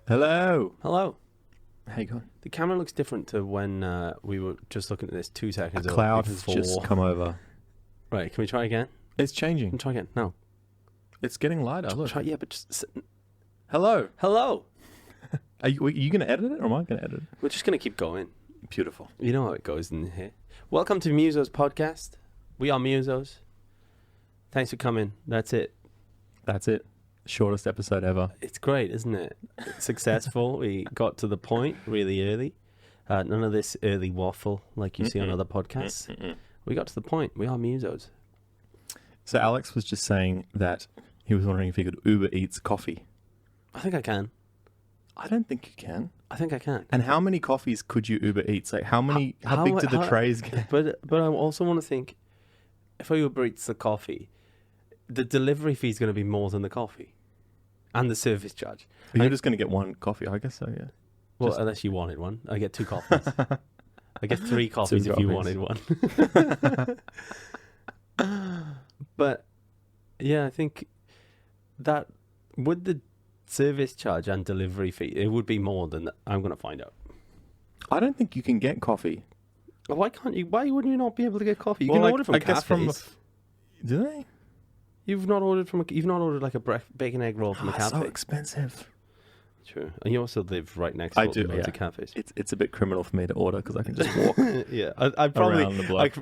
Hello. Hello. How you going? The camera looks different to when we were just looking at this 2 seconds A ago. cloud has just come over. Right, can we try again? It's Can changing. we try again? No. It's getting lighter. Look. Try, yeah, but just... Hello. Hello. Are you going to edit it or am I going to edit it? We're just going to keep going. Beautiful. You know how it goes in here. Welcome to MUSOS podcast. We are MUSOS. Thanks for coming. That's it. That's it. Shortest episode ever. It's great, isn't it? It's successful. We got to the point really early. None of this early waffle like you see on other podcasts. We got to the point. We are MUSOS. So Alex was just saying that he was wondering if he could Uber Eats coffee. I think I can. I don't think you can. I think I can. And how many coffees could you Uber Eats? Like how big do the trays get? But I also want to think, if I Uber Eats the coffee, the delivery fee is going to be more than the coffee. And the service charge. But you're just going to get one coffee, I guess so, yeah. Well, Just- unless you wanted one. I get 2 coffees. I get 3 coffees if you coffees. wanted one. But, yeah, I think that with the service charge and delivery fee, it would be more than that. I'm going to find out. I don't think you can get coffee. Why can't you? Why wouldn't you not be able to get coffee? You Well, can like, order from I guess cafes. Do they? You've not ordered like a bacon egg roll from a cafe. So expensive. True. And you also live right next to loads of cafes. It's a bit criminal for me to order because I can just walk Yeah, I probably around the block.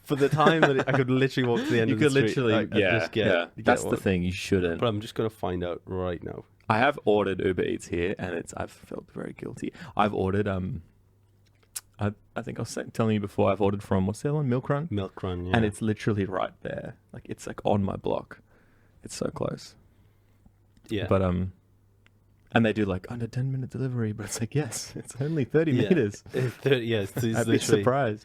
for the time that I could literally walk to the end You of the could street. literally, I'd just get That's one. the thing. You shouldn't. But I'm just gonna find out right now. I have ordered Uber Eats here, and I've felt very guilty. I've ordered I think I was telling you before. I've ordered from what's the other one? Milk Run, Milk Run, yeah. and it's literally right there. Like it's like on my block. It's so close. yeah. But and they do like under 10-minute delivery, but it's like yes, it's only 30 Yeah. meters. It's 30, yeah, it's I'd be literally. surprised.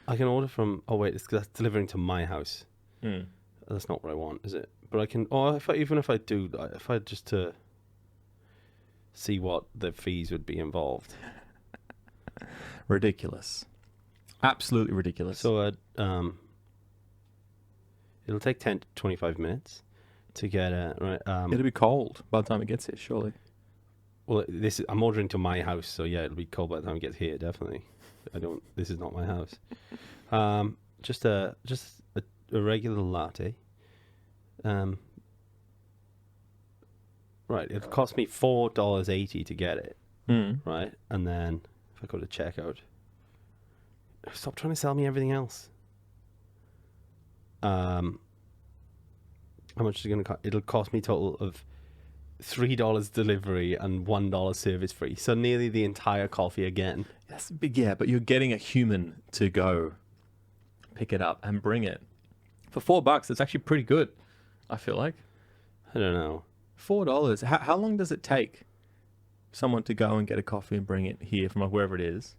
I can order from. Oh wait, that's delivering to my house. Mm. That's not what I want, is it? But I can. Oh, even if I do, if I just to see what the fees would be involved. Ridiculous. Absolutely ridiculous. So it'll take 10 to 25 minutes to get right. It'll be cold by the time it gets here, surely. Well, I'm ordering to my house, so yeah, it'll be cold by the time it gets here. Definitely. This is not my house. Just a regular latte. Right, it cost me $4.80 to get it. Right, and then if I go to checkout, stop trying to sell me everything else. How much is it going to cost? It'll cost me a total of $3 delivery and $1 service free. So nearly the entire coffee again. That's big, yeah, but you're getting a human to go pick it up and bring it. For $4, it's actually pretty good, I feel like. I don't know. $4. How long does it take someone to go and get a coffee and bring it here from like wherever it is?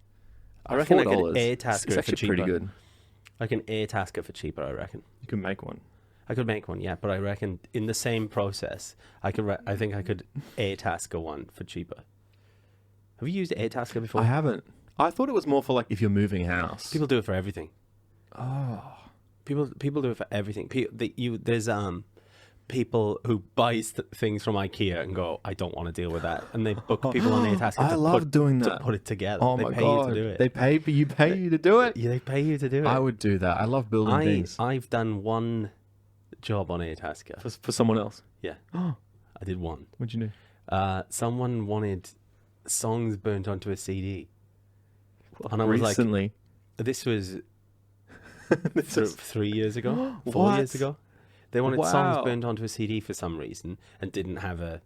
I reckon I could $4. air task It's it for actually cheaper. pretty good. I can air task it for cheaper, I reckon. You can make one. I could make one, yeah, but I reckon in the same process, I think I could air tasker one for cheaper. Have you used air tasker before? I haven't. I thought it was more for like if you're moving house. People do it for everything. Oh. People do it for everything. There's people who buy things from IKEA and go, I don't want to deal with that, and they book people on Airtasker I love doing that. to put it together. Oh they my pay God. you to do it. They pay you to do it? Yeah, they pay you to do it. I would do that. I love building things. I've done one job on Airtasker. For someone else. Yeah, Oh, I did one. what'd you do? Someone wanted songs burnt onto a CD, and I was Recently. like, "This was This is- 3 years ago, 4 What? years ago." They wanted Wow. songs burnt onto a CD for some reason and didn't have a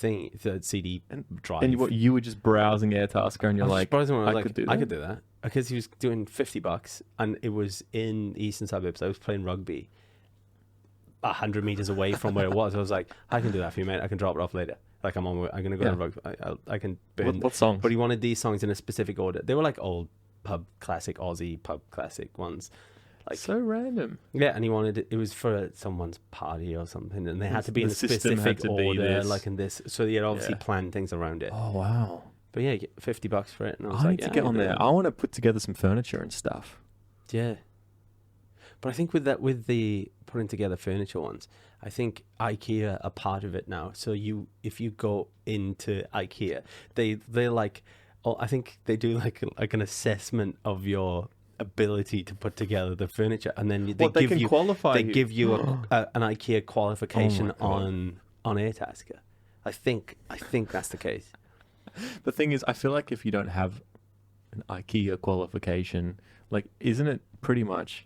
the CD drive. And you were just browsing Airtasker and you're like, I could do I that? could do that. Because he was doing $50 and it was in the eastern suburbs. I was playing rugby 100 meters away from where it was. I was like, I can do that for you, mate. I can drop it off later. Like I'm going to go to rugby. I can burn. What songs? But he wanted these songs in a specific order. They were like old pub classic, Aussie pub classic ones. Like, so random. yeah, and he wanted it was for someone's party or something, and they had to be in a The system had specific to be order, this. like in this. So he had obviously Yeah. planned things around it. Oh, wow. But yeah, you get $50 for it, and I was I like, need to yeah, get I'll on do there. that. I want to put together some furniture and stuff. Yeah. But I think with the putting together furniture ones, I think IKEA are part of it now. So if you go into IKEA, they're like, I think they do like an assessment of your ability to put together the furniture, and then they give you an IKEA qualification on Airtasker. I think that's the case. The thing is, I feel like if you don't have an IKEA qualification, like, isn't it pretty much?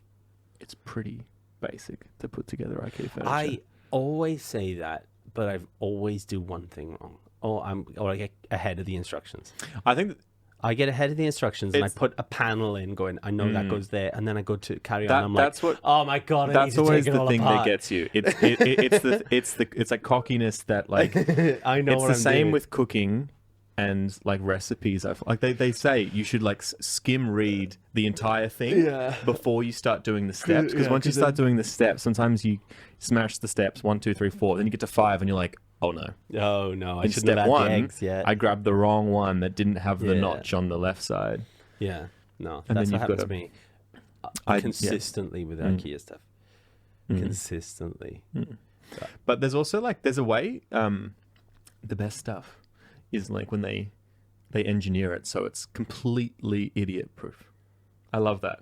It's pretty basic to put together IKEA furniture. I always say that, but I always do one thing wrong. Or I get ahead of the instructions. I think I get ahead of the instructions and I put a panel in going, I know that goes there, and then I go to carry on. I'm like, oh my God, that's always the thing that gets you. It's like cockiness that, like, I know it's what the I'm same doing. with cooking and like recipes. Like they say you should like skim read the entire thing before you start doing the steps, because once you start doing the steps, sometimes you smash the steps 1, 2, 3, 4, then you get to 5 and you're like, oh no. Oh no, I In shouldn't have step had 1, the eggs yet. I grabbed the wrong one that didn't have the notch on the left side. Yeah, no, And that's then what you've happens got to me I- consistently with IKEA stuff. Consistently. But there's also like, there's a way, the best stuff is like when they engineer it so it's completely idiot proof. I love that,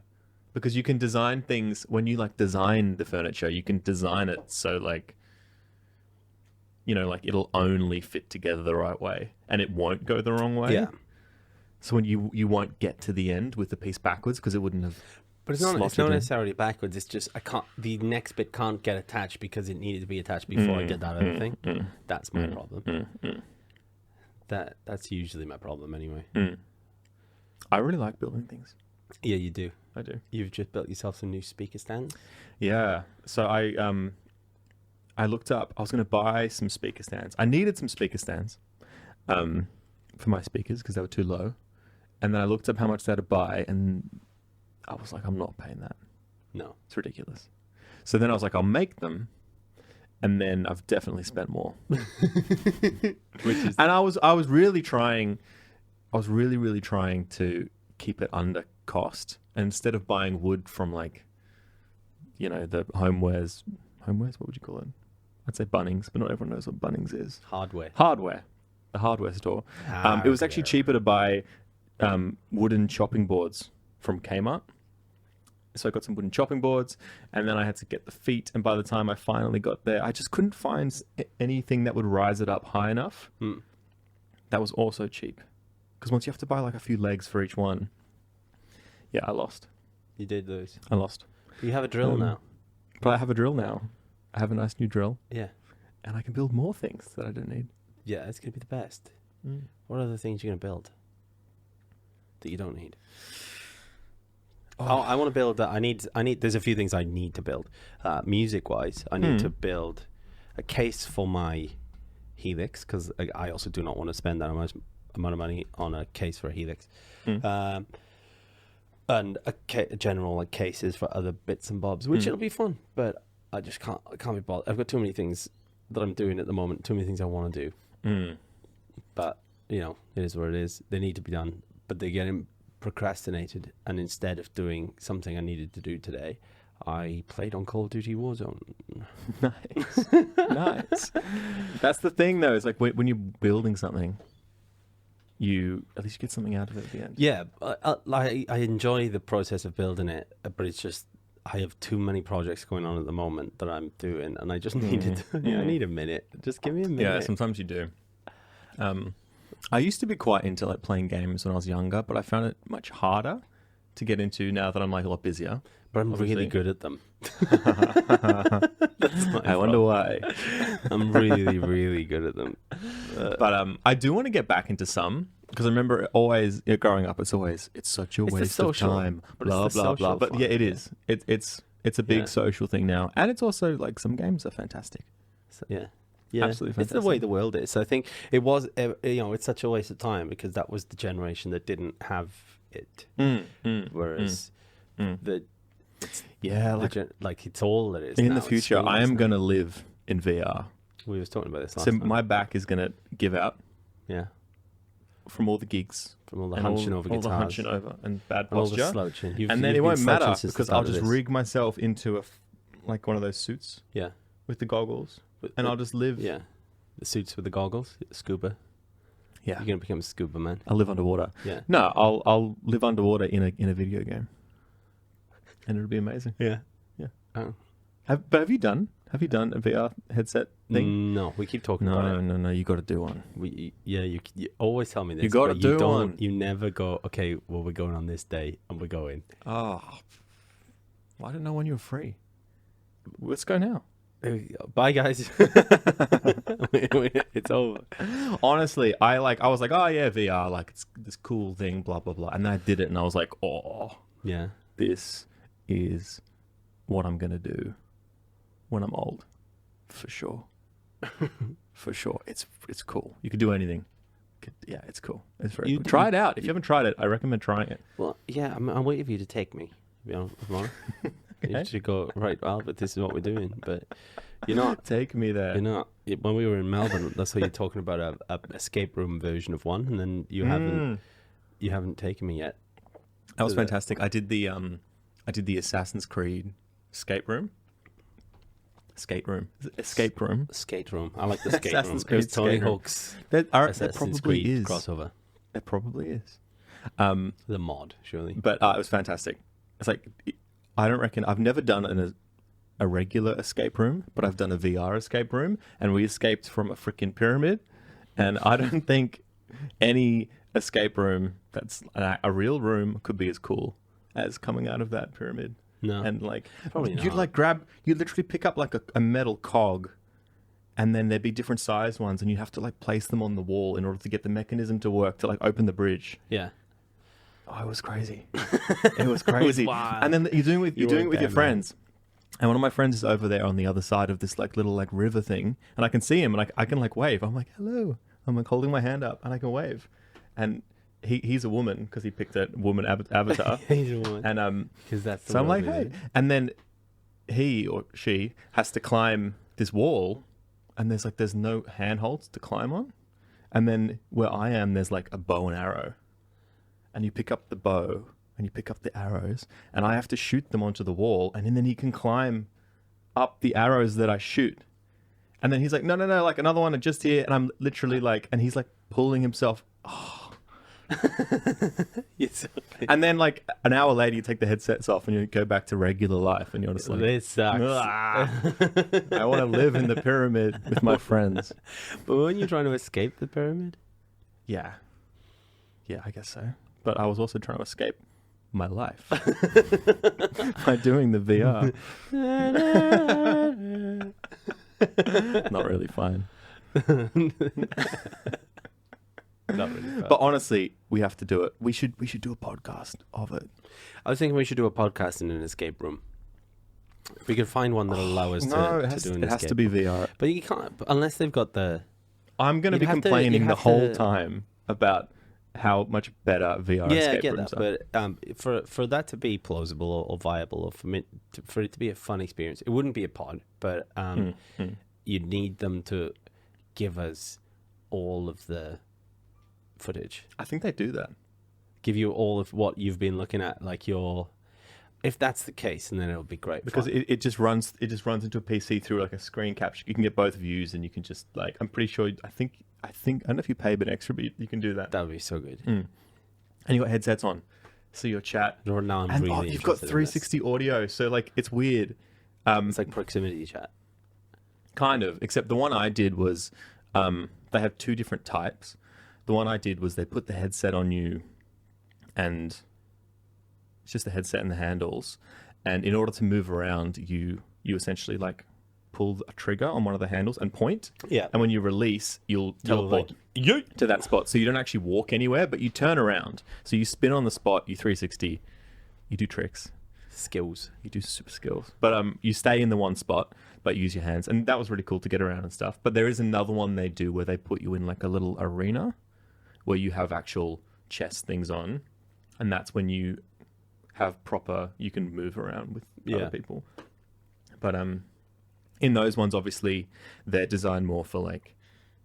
because you can design things, when you like design the furniture, you can design it so like, you know, like it'll only fit together the right way and it won't go the wrong way. Yeah. So when you won't get to the end with the piece backwards because it wouldn't have. But it's not slotted in. necessarily backwards. It's just the next bit can't get attached because it needed to be attached before I did that other thing. That's my problem. That's usually my problem anyway. I really like building things. Yeah, you do. I do. You've just built yourself some new speaker stands. Yeah. So I looked up. I was going to buy some speaker stands. I needed some speaker stands for my speakers because they were too low. And then I looked up how much they had to buy, and I was like, I'm not paying that. No. It's ridiculous. So then I was like, I'll make them. And then I've definitely spent more. And I was really trying. I was really trying to keep it under cost. And instead of buying wood from, like, you know, the homewares, what would you call it? I'd say Bunnings, but not everyone knows what Bunnings is. Hardware. The hardware store. It was actually cheaper to buy wooden chopping boards from Kmart. So I got some wooden chopping boards, and then I had to get the feet. And by the time I finally got there, I just couldn't find anything that would rise it up high enough. That was also cheap, because once you have to buy like a few legs for each one. Yeah, I lost. You did lose. I lost. You have a drill now. But I have a drill now. I have a nice new drill. Yeah. And I can build more things that I don't need. Yeah, it's going to be the best. What other things are you going to build that you don't need? I want to build that. I need. There's a few things I need to build. Music-wise, I need to build a case for my Helix, because I also do not want to spend that amount of money on a case for a Helix. And a general like cases for other bits and bobs, which it'll be fun, but I just can't be bothered. I've got too many things that I'm doing at the moment, too many things I want to do. But, you know, it is what it is. They need to be done, but they're getting procrastinated. And instead of doing something I needed to do today, I played on Call of Duty Warzone. Nice. That's the thing, though. It's like when you're building something, at least get something out of it at the end. Yeah, I enjoy the process of building it, but it's just I have too many projects going on at the moment that I'm doing, and I just needed. I need a minute. Just give me a minute. Yeah, sometimes you do. I used to be quite into like playing games when I was younger, but I found it much harder to get into now that I'm like a lot busier. But I'm really good at them. I wonder why. I'm really good at them. But I do want to get back into some, because I remember always growing up. It's such a waste of time. Blah blah blah. But yeah, it is. It's a big social thing now, and it's also like some games are fantastic. So, yeah, absolutely fantastic. It's the way the world is. I think it was. It's such a waste of time because that was the generation that didn't have it. Whereas like it's all that is. In now. the future, I am going to live in VR. We were talking about this last So time. my back is going to give out. Yeah. from all the gigs. From all the and hunching over all guitars. the hunching over and bad and all the posture. slouching. And then it won't matter because I'll just rig myself into like one of those suits. Yeah. With the goggles. And I'll just live. Yeah. The suits with the goggles. Scuba. Yeah. You're going to become a scuba man. I'll live underwater. Yeah. No, I'll live underwater in a video game. And it'll be amazing. Yeah. Yeah. Oh. Have you done a VR headset thing? No, we keep talking about it. No, you got to do one. You always tell me this. You got to do one. You never go, okay, well, we're going on this day and we're going. Oh, I didn't know when you were free. Let's go now. Bye, guys. It's over. Honestly, I was like, oh yeah, VR, like it's this cool thing, blah, blah, blah. And then I did it and I was like, oh, yeah, this is what I'm going to do when I'm old. For sure. For sure. It's cool. You can do anything. Yeah, it's cool. It's very cool. Try it out. If you haven't tried it, I recommend trying it. Well, yeah, I'm waiting for you to take me. You know, tomorrow. Okay. You should go, right, Albert, this is what we're doing. But you're not. Take me there. You're not. When we were in Melbourne, that's how you're talking about a escape room version of one, and then you haven't taken me yet. That was fantastic. I did the Assassin's Creed escape room. Skate room. Escape room. Skate room. I like the skate Assassin's room. Creed It's Tony skate room. Hawk's There Assassin's probably Creed is. crossover. There probably is. The mod, surely. But it was fantastic. It's like, I don't reckon, I've never done a regular escape room, but I've done a VR escape room, and we escaped from a freaking pyramid. And I don't think any escape room that's a real room could be as cool as coming out of that pyramid. No. And like, Probably you'd not. you'd literally pick up like a metal cog, and then there'd be different sized ones, and you'd have to like place them on the wall in order to get the mechanism to work to like open the bridge. Yeah. Oh, it was crazy. It was crazy. Wow. And then you're doing it with your man. friends. And one of my friends is over there on the other side of this like little like river thing, and I can see him, and I can like wave. I'm like, hello. I'm like holding my hand up, and I can wave. And he's a woman because he picked a woman avatar. He's a woman. And because that's the so I'm world like, we hey. live in. And then he or she has to climb this wall, and there's no handholds to climb on. And then where I am, there's like a bow and arrow. And you pick up the bow and you pick up the arrows, and I have to shoot them onto the wall, and then he can climb up the arrows that I shoot. And then he's like, no, like another one just here. And I'm literally like, and he's like pulling himself. Oh. Yes. And then like an hour later, you take the headsets off and you go back to regular life, and you're just like, This sucks. "Ah, I want to live in the pyramid with my friends. But weren't you trying to escape the pyramid? Yeah, I guess so. But I was also trying to escape my life by doing the VR. Not really fun. Not really fun. But honestly, we have to do it. We should do a podcast of it. I was thinking we should do a podcast in an escape room. We could find one that'll allow us to do an escape. It has to be VR. But you can't, unless they've got the... I'm going to be complaining the whole time about how much better VR escape rooms are. But for that to be plausible or viable, or for it to be a fun experience, it wouldn't be a pod, but you'd need them to give us all of the footage. I think they do that. Give you all of what you've been looking at, like your... If that's the case, and then it'll be great. Because it just runs into a PC through like a screen capture. You can get both views, and you can just like, I'm pretty sure, I think I don't know if you pay a bit extra, but you can do that. That would be so good. And you got headsets on, so your chat. Or now I'm really you've got interested in 360 audio, so like it's weird. It's like proximity chat. Kind of, except the one I did was they have two different types. The one I did was they put the headset on you, and it's just the headset and the handles. And in order to move around, you essentially like pull a trigger on one of the handles and point. Yeah. And when you release, you'll teleport to that spot. So you don't actually walk anywhere, but you turn around. So you spin on the spot, you 360, you do tricks. Skills. You do super skills. But you stay in the one spot, but use your hands. And that was really cool to get around and stuff. But there is another one they do where they put you in like a little arena where you have actual chess things on. And that's when you have you can move around with other people. But in those ones, obviously, they're designed more for like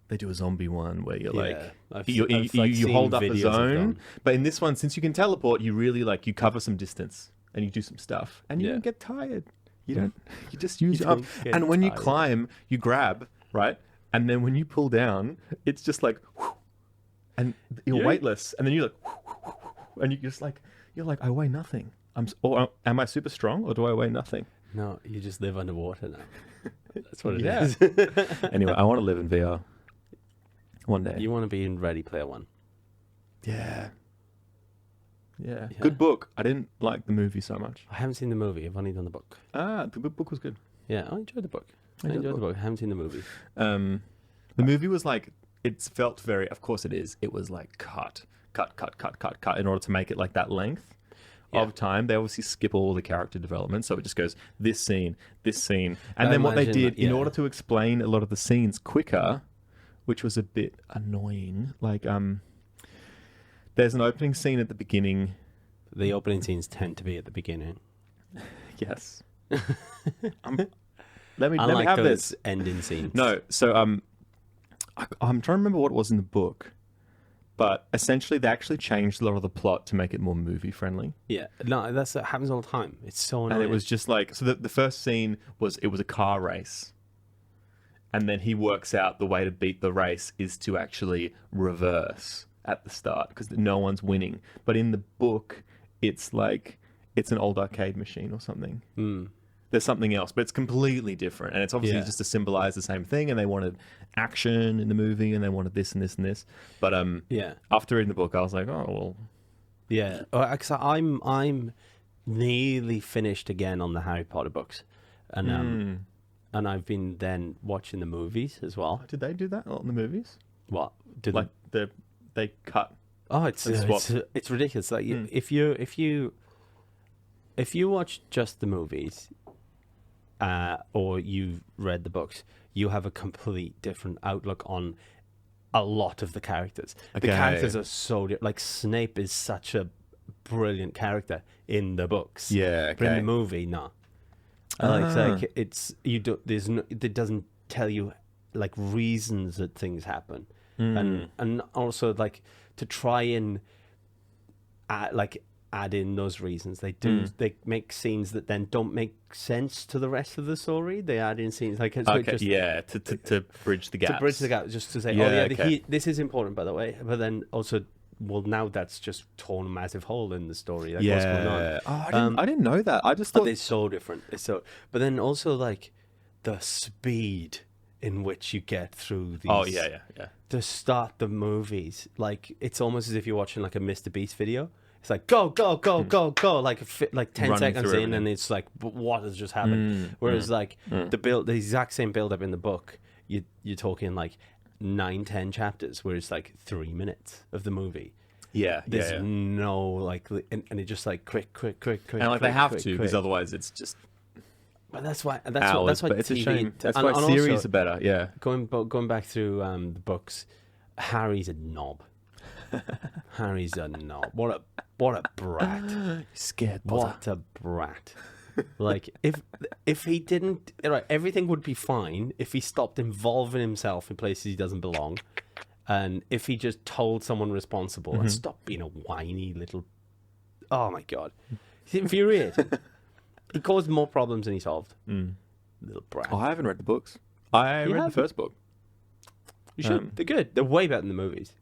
they do a zombie one where you're like, I've you seen hold up a videos of zone, them. but in this one, since you can teleport, you really like you cover some distance and you do some stuff, and you Yeah. don't get tired. You don't. You just use You it up. don't get And when you tired. climb, you grab right, and then when you pull down, it's just like, whew, and you're Yeah. weightless, and then you're like, whew, whew, whew, whew, and you're like, I weigh nothing. Or am I super strong, or do I weigh nothing? No, you just live underwater now. That's what it Yeah. is. Anyway, I want to live in VR one day. You want to be in Ready Player One. Yeah. Yeah. Good book. I didn't like the movie so much. I haven't seen the movie. I've only done the book. The book was good. Yeah, I enjoyed the book. I enjoyed the book. I haven't seen the movie. The movie was like, it felt very, of course it is, it was like cut in order to make it like that length of time. They obviously skip all the character development, so it just goes this scene. And then what they did, in order to explain a lot of the scenes quicker, which was a bit annoying, like, there's an opening scene at the beginning. The opening scenes tend to be at the beginning. Yes. Let me Unlike have those this. ending scenes. No, so I'm trying to remember what it was in the book, but essentially they actually changed a lot of the plot to make it more movie friendly. Yeah, no, that happens all the time. It's so annoying. And it was just like, so the first scene was, it was a car race. And then he works out the way to beat the race is to actually reverse at the start because no one's winning. But in the book, it's like, it's an old arcade machine or something. There's something else, but it's completely different. And it's obviously just to symbolize the same thing. And they wanted action in the movie and they wanted this and this and this. But after reading the book, I was like, oh, well. Yeah, because I'm nearly finished again on the Harry Potter books. And I've been then watching the movies as well. Did they do that in the movies? What? Like they cut. Oh, it's ridiculous. Like if you watch just the movies, or you've read the books, you have a complete different outlook on a lot of the characters. Okay. The characters are so like Snape is such a brilliant character in the books. Yeah, okay. But in the movie, no. Like it's you do. There's no. It doesn't tell you like reasons that things happen, and also like to try and add in those reasons. They do. They make scenes that then don't make sense to the rest of the story. They add in scenes like to bridge the gap. To bridge the gap, just to say, this is important, by the way. But then also, well, now that's just torn a massive hole in the story. Like, what's going on? Oh, I didn't know that. I just thought it's so different. But then also like the speed in which you get through these. Oh yeah. To start the movies, like it's almost as if you're watching like a Mr. Beast video. It's like go, like 10 Running seconds through in, and it's like, what has just happened? Whereas like the exact same build up in the book, you're talking like 9-10 chapters, where it's like 3 minutes of the movie. Yeah, There's no like, and it just like quick, and like they have to because otherwise it's just. But that's why hours, that's why but it's TV, a shame. That's and, why and series also, are better. Yeah, going back through the books, Harry's a knob. Harry's a knob. What a brat. Scared. What a brat. Like if he didn't, right, everything would be fine if he stopped involving himself in places he doesn't belong, and if he just told someone responsible and stopped being a whiny little. Oh my god, he's infuriating. He caused more problems than he solved. Little brat. Oh, I haven't read the books. I read the first book. You should. They're good. They're way better than the movies.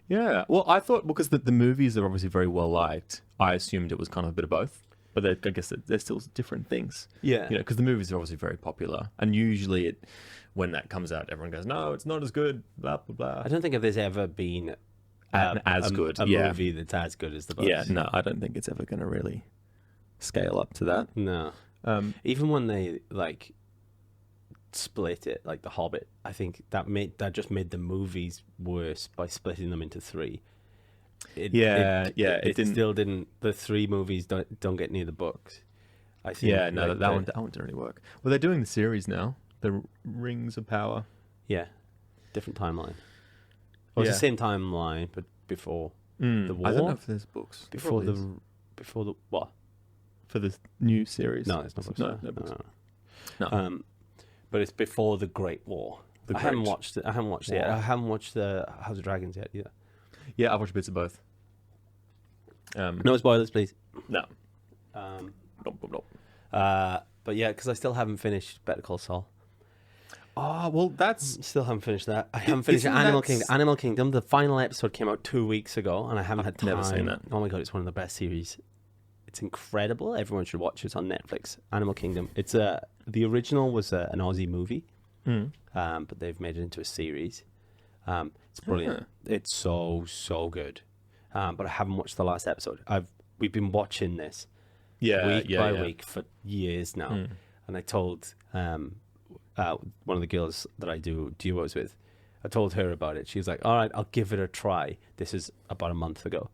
Yeah. Well, I thought because the movies are obviously very well liked, I assumed it was kind of a bit of both. But I guess they're still different things. Yeah. You know, because the movies are obviously very popular, and usually when that comes out, everyone goes, "No, it's not as good." Blah blah blah. I don't think there's ever been a movie that's as good as the books. Yeah. No, I don't think it's ever going to really scale up to that. No. Even when they like split it, like The Hobbit, I think that just made the movies worse by splitting them into 3. It still didn't. The 3 movies don't get near the books. I think. Yeah, no, that one didn't really work. Well, they're doing the series now, the Rings of Power. Yeah, different timeline. Well, it's the same timeline, but before the war. I don't know if there's books before the what? For the new series. No, it's not books. No books. No. But it's before the Great War. The I haven't Grinch. watched it. I haven't watched it yet. Wow. I haven't watched the House of Dragons yet either. Yeah, I've watched bits of both. No spoilers, please. No. Nope. But yeah, because I still haven't finished Better Call Saul. Oh, well, that's... Still haven't finished that. I haven't finished Animal Kingdom. Animal Kingdom, the final episode came out 2 weeks ago, and I haven't had time. Never seen that. Oh my god, it's one of the best series. It's incredible. Everyone should watch it. It's on Netflix. Animal Kingdom. It's the original was an Aussie movie, but they've made it into a series. It's brilliant. It's so good. But I haven't watched the last episode. We've been watching this week by week for years now, and I told one of the girls that I do duos with, I told her about it. She was like, all right, I'll give it a try. This is about a month ago.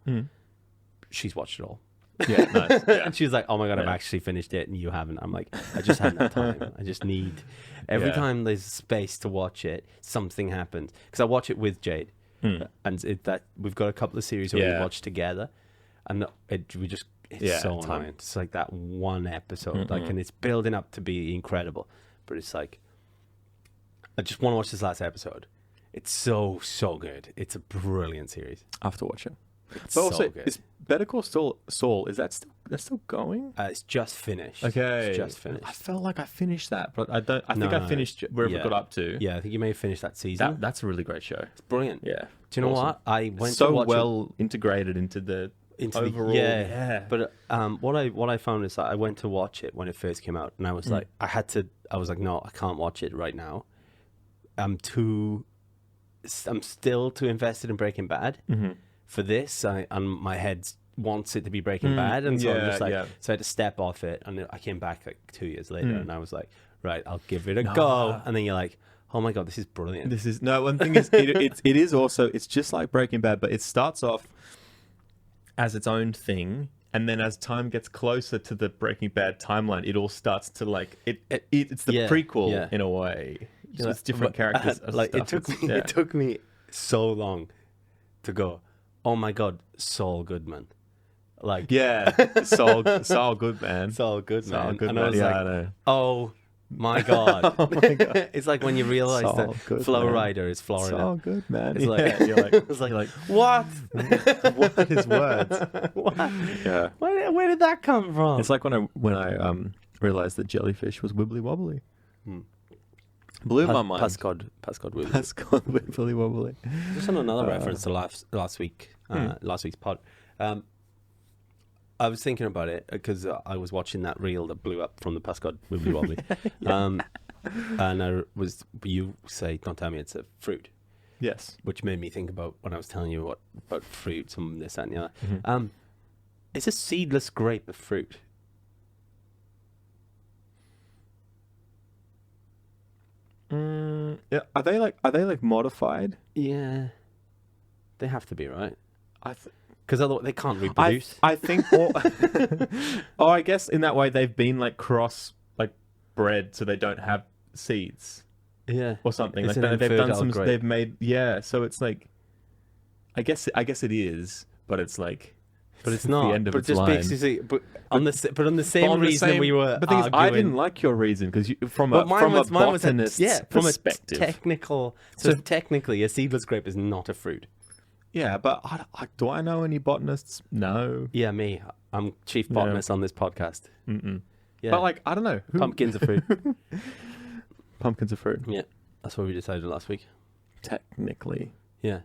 She's watched it all. Yeah, nice. Yeah. And she was like, oh my God, I've actually finished it and you haven't. I'm like, I just haven't had time. I just need, every time there's space to watch it, something happens. Because I watch it with Jade. And we've got a couple of series where we watch together. And it's so annoying. It's like that one episode. Like, and it's building up to be incredible. But it's like, I just want to watch this last episode. It's so good. It's a brilliant series. I have to watch it. It's But also, so good. is Better Call Saul, is that's still going? It's just finished. Okay. It's just finished. I felt like I finished that, but I don't. I think No, I finished wherever it got up to. Yeah, I think you may have finished that season. That's a really great show. It's brilliant. Yeah. Do you know Awesome. what? I went so to watch well integrated into the overall. But what I found is that I went to watch it when it first came out, and I was like, I was like, no, I can't watch it right now. I'm still too invested in Breaking Bad for this. And my head wants it to be Breaking Bad, and so I'm just like, so I had to step off it, and I came back like 2 years later, and I was like, right, I'll give it a go. And then you're like, oh my God, this is brilliant. One thing is, it is also, it's just like Breaking Bad, but it starts off as its own thing, and then as time gets closer to the Breaking Bad timeline, it all starts to like it's the prequel in a way. So it's different characters. Like it took me so long to go, oh my God, Saul Goodman. Like Saul Goodman. Saul Goodman. Goodman. And I was I know. oh my God. Oh my God. It's like when you realize that Flow Rider is Florida. Saul Goodman. It's like, you're like what? What are his words? What? Yeah. Where did that come from? It's like when I realized that jellyfish was wibbly wobbly. Blew my mind. Pascod Wibbly. Pascod wibbly wobbly. Just on another reference to last week's pod. I was thinking about it because I was watching that reel that blew up from the Pascod Wibbly Wobbly. And you say, don't tell me it's a fruit. Yes. Which made me think about when I was telling you about fruits and this and the other. Is a seedless grape a fruit? Yeah. Are they like modified? Yeah. They have to be, right? Because otherwise they can't reproduce. I think. I guess in that way they've been like bred, so they don't have seeds. Yeah. Or something It's like that. They've done some. grape. They've made. Yeah. So it's like. I guess it is, but it's like. But it's not. The end of but its just line. basically, on the same reason we were. But the thing is, I didn't like your reason because from a botanist's perspective. Technical. So technically, a seedless grape is not a fruit. Yeah, but do I know any botanists? No. Yeah, me. I'm chief botanist on this podcast. Yeah. But like, I don't know. Pumpkins are fruit. Pumpkins are fruit. Yeah, that's what we decided last week. Technically. Yeah.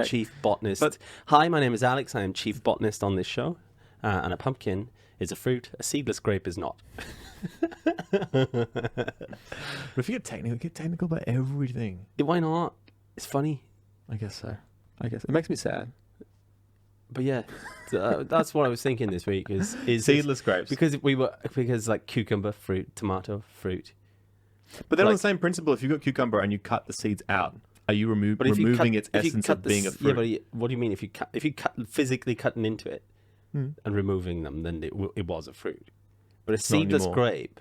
Chief botanist. Hi, my name is Alex. I am chief botanist on this show. And a pumpkin is a fruit. A seedless grape is not. But if you get technical about everything. Why not? It's funny. I guess so. I guess it makes me sad. But yeah, that's what I was thinking this week is seedless grapes. Because like cucumber, fruit, tomato, fruit. But then on the same principle, if you've got cucumber and you cut the seeds out, are you removing its essence of being a fruit? Yeah, but what do you mean if you physically cutting into it and removing them, then it was a fruit. But a seedless grape,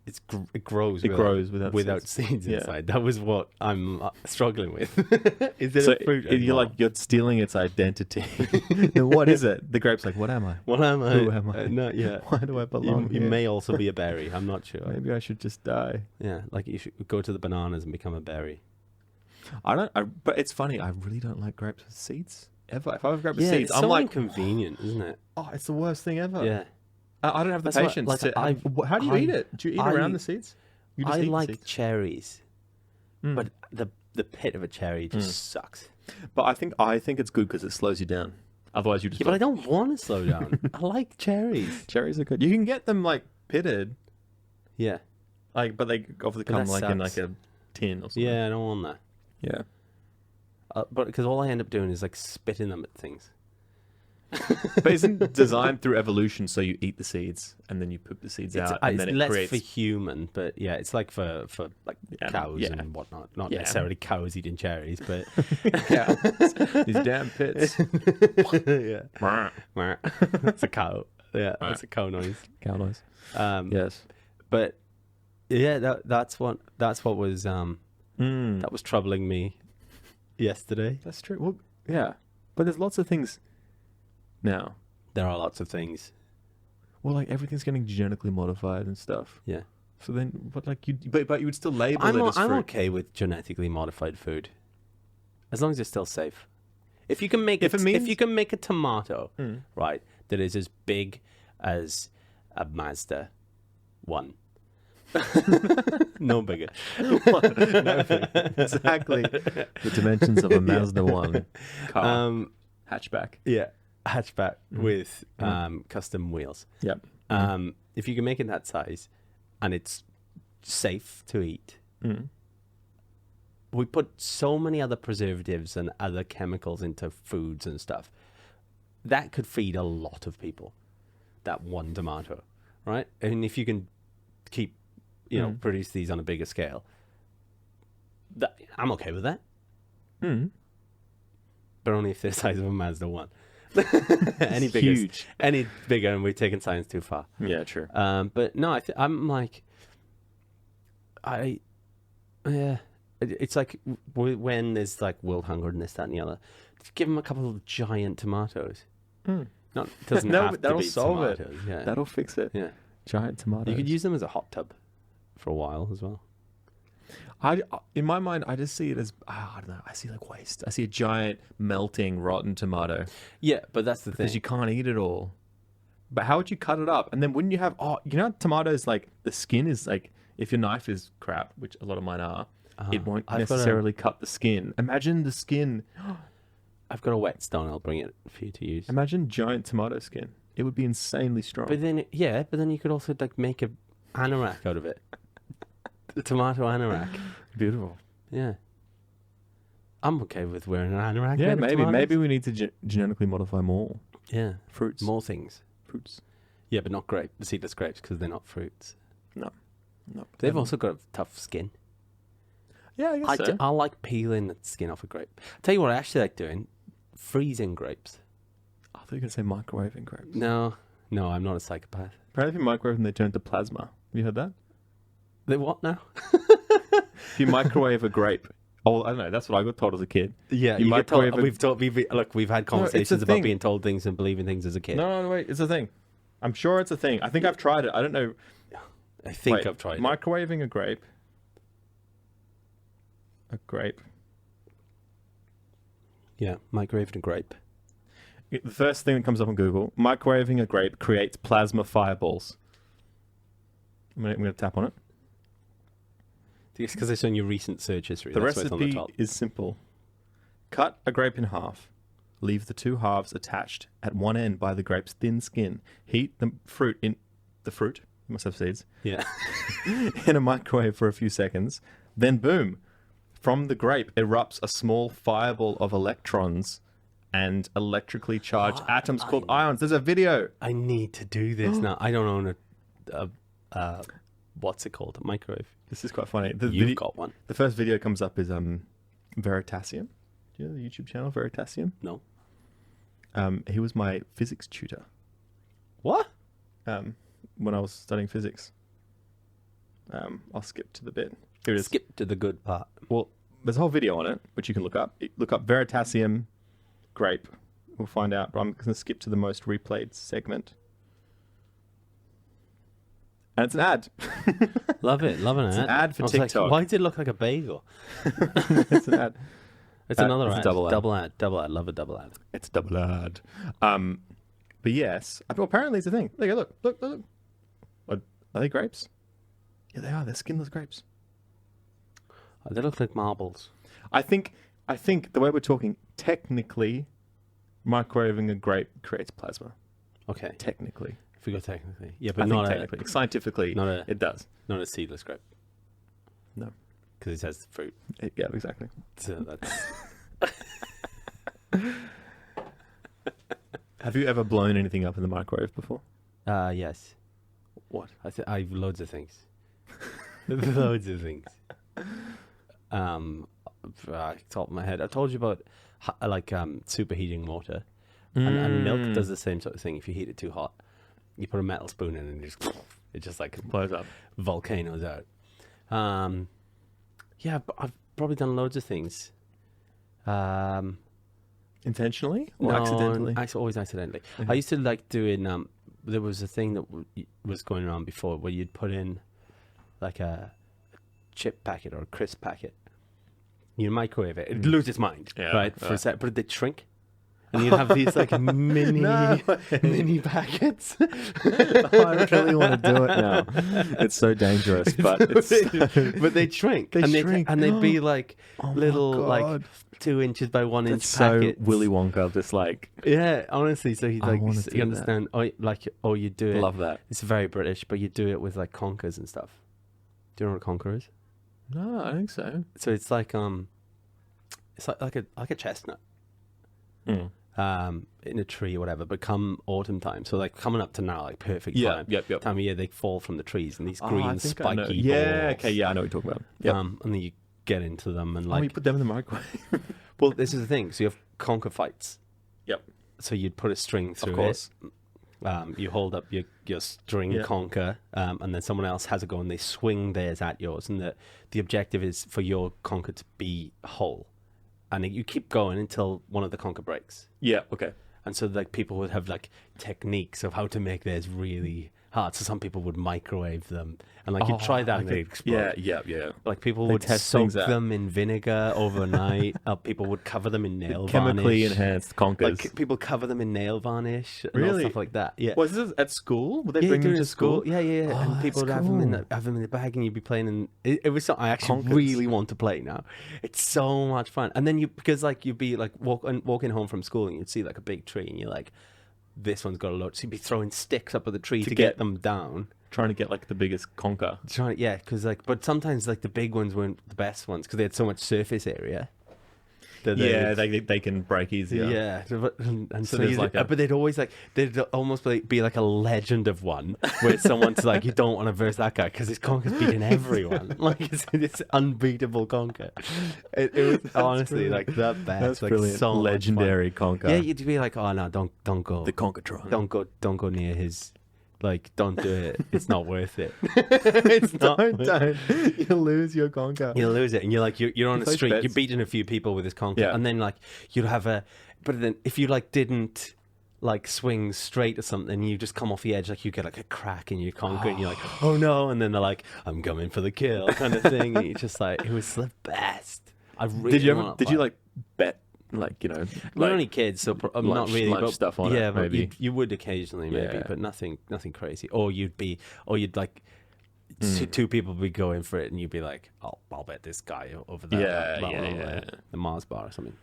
it grows. It grows without seeds Yeah. inside. That was what I'm struggling with. Is it So a fruit? you're stealing its identity. Then what is it? The grape's like, what am I? What am I? Who am I? Not yet. Why do I belong You here? may also be a berry. I'm not sure. Maybe I should just die. Yeah, like you should go to the bananas and become a berry. But it's funny. I really don't like grapes with seeds ever. If I have a grape with Yeah, seeds, it's I'm so like, inconvenient, isn't it? oh, it's the worst thing ever. Yeah. I don't have the That's what- patience. like, How do you eat it? Do you eat around the seeds? You just I eat the like seeds? cherries, Mm. but the pit of a cherry just sucks. But I think it's good because it slows you down. Otherwise, you just. Yeah, but I don't want to slow down. I like cherries. Cherries are good. You can get them like pitted, Yeah. but they obviously But come that like in sucks. like a tin or something. Yeah, I don't want that. Yeah. But because all I end up doing is like spitting them at things. But isn't designed through evolution so you eat the seeds and then you poop the seeds out and then it less creates. for human, but yeah, it's like for like Yeah, cows yeah. and whatnot. Not Yeah. necessarily cows eating cherries, but Yeah. These damn pits. yeah, it's a cow. Yeah, that's a cow noise. Cow noise. Yes, but yeah, that's what was that was troubling me yesterday. That's true. Well, yeah. But there's lots of things now. There are lots of things. Well, like everything's getting genetically modified and stuff. Yeah, So then, but you would still label it as I'm fruit. okay with genetically modified food, as long as it's still safe. If you can make If it means- if you can make a tomato, Mm. right, that is as big as a Mazda 1. No bigger. Exactly the dimensions of a Mazda 1 car hatchback. Yeah, hatchback with custom wheels. Yep. If you can make it that size and it's safe to eat, we put so many other preservatives and other chemicals into foods and stuff that could feed a lot of people. That one tomato, right? And if you can keep, produce these on a bigger scale, I'm okay with that. But only if they're the size of a Mazda 1. Any bigger, huge. any bigger, and we've taken science too far. Yeah, true. But no, I'm like, it's like when there's like world hunger and this, that, and the other. Give them a couple of giant tomatoes. Not doesn't No, have but to that'll be solve it. tomatoes. Yeah, That'll fix it. yeah. Giant tomatoes. You could use them as a hot tub for a while as well. In my mind, I just see it as I don't know. I see like waste. I see a giant melting rotten tomato Yeah, but that's the thing. because you can't eat it all. But how would you cut it up? And then wouldn't you have? Oh, tomatoes like the skin is like if your knife is crap, which a lot of mine are, it won't I've got necessarily cut the skin. Imagine the skin. I've got a whetstone. I'll bring it for you to use. Imagine giant tomato skin. It would be insanely strong. But then, you could also like make a anorak out of it. The tomato anorak. Beautiful. Yeah. I'm okay with wearing an anorak. Yeah, made of tomatoes. maybe we need to genetically modify more Yeah. fruits. More things. Fruits. Yeah, but not seedless grapes because they're not fruits. No. They've also got a tough skin. Yeah, I guess so. I like peeling the skin off a grape. Tell you what I actually like doing: freezing grapes. I thought you were going to say microwaving grapes. No, I'm not a psychopath. Apparently, if you microwave them, they turn to plasma. Have you heard that? They what now? If you microwave a grape, I don't know. That's what I got told as a kid. Yeah, You you get told, microwave we've had it's a conversations about thing. being told things and believing things as a kid. No, wait. It's a thing. I'm sure it's a thing. I think I've tried it. I don't know. I think Wait, I've tried it. microwaving a grape. A grape. Yeah, microwaving a grape. The first thing that comes up on Google: microwaving a grape creates plasma fireballs. I'm gonna tap on it. It's because it's on your recent search history. The That's why it's on the recipe top. is simple. Cut a grape in half. Leave the two halves attached at one end by the grape's thin skin. Heat the fruit. You must have seeds. Yeah. In a microwave for a few seconds. Then boom. From the grape erupts a small fireball of electrons and electrically charged atoms called ions. There's a video. I need to do this now. I don't own a what's it called? A microwave. This is quite funny. You've got one. The first video comes up is Veritasium. Do you know the YouTube channel Veritasium? No. He was my physics tutor What? when I was studying physics. I'll skip to the bit. Here it is. Skip to the good part. Well, there's a whole video on it, which you can look up. Look up Veritasium grape. We'll find out. But I'm going to skip to the most replayed segment. And it's an ad. Loving it. It's an ad for I was TikTok. Like, why did it look like a bagel? It's an ad. It's another it's a ad. double ad. Double ad. Love a double ad. It's a double ad. But yes, apparently it's a thing. Look. Are they grapes? Yeah, they are. They're skinless grapes. They look like marbles. I think the way we're talking, technically, microwaving a grape creates plasma. Okay. Technically. If we go technically. Yeah, I but think not technically. Scientifically, it does. Not a seedless grape. No. Because it has the fruit. Yeah, exactly. So that's... Have you ever blown anything up in the microwave before? Yes. What? I've loads of things. Loads of things. Top of my head, I told you about superheating water, and milk does the same sort of thing. If you heat it too hot, you put a metal spoon in, and it just like blows up, volcanoes out. Yeah, but I've probably done loads of things. Intentionally or no, accidentally? Always accidentally. Mm-hmm. I used to like doing. There was a thing that was going around before where you'd put in like a chip packet or a crisp packet. You microwave it. It'd lose its mind, right? For a sec, but it'd shrink. And you'd have these like mini packets. I really want to do it now. It's so dangerous, but they'd shrink. And they'd be like little like 2 inches by 1 inch so packets. Willy Wonka, just like honestly. So you understand? You do it. Love that. It's very British, but you do it with like conkers and stuff. Do you know what a conker is? No, I think so. So it's like it's like a chestnut. Mm. In a tree or whatever, but come autumn time, so like coming up to now, like perfect time. Yep. Time of year they fall from the trees and these green spiky balls. Okay, I know what you're talking about. Yep. And then you get into them and like you put them in the microwave. well, this is the thing. So you have conker fights. Yep. So you'd put a string through it. You hold up your string conker, and then someone else has a go and they swing theirs at yours, and the objective is for your conker to be whole. And you keep going until one of the conker breaks. Yeah, okay. And so like people would have like techniques of how to make theirs really hard. So some people would microwave them. And like you'd try that and they'd explode. Yeah. Like people would soak them in vinegar overnight. People would cover them in nail Chemically varnish. enhanced conkers. Like people cover them in nail varnish and all Really? stuff like that. Yeah. Was this at school? Would they bring them to school? Yeah. Oh, And people would have them in the bag, and you'd be playing. And it was something I actually really want to play now. It's so much fun. And then because like you'd be like walking home from school, and you'd see like a big tree, and you're like, this one's got a load. So you'd be throwing sticks up at the tree to get them down. Trying to get like the biggest conker. Because but sometimes like the big ones weren't the best ones because they had so much surface area. They can break easier. Yeah, and so there's but they'd always they'd almost be like a legend of one where someone's like, you don't want to verse that guy because his conker's beating everyone. Like it's unbeatable conker. It was honestly like the best. That's like brilliant. So legendary conker. Yeah, you'd be like, oh no, don't go. The Conkertron. Don't go near his. Like, don't do it. It's not worth it. It's not. Don't. You'll lose your conker. You'll lose it, and you're on a street. You're beating a few people with this conker, and then like you'd have but then if you like didn't like swing straight or something, you just come off the edge, like you get like a crack in your conker, and you're like, oh no, and then they're like, I'm coming for the kill, kind of thing. And you just like, it was the best. I really did you like bet? Like, we're only kids, so not really. Lunch stuff on it, but maybe. You would occasionally, maybe, but nothing crazy. Or you'd like two people would be going for it, and you'd be like, I'll bet this guy over there, the Mars bar or something.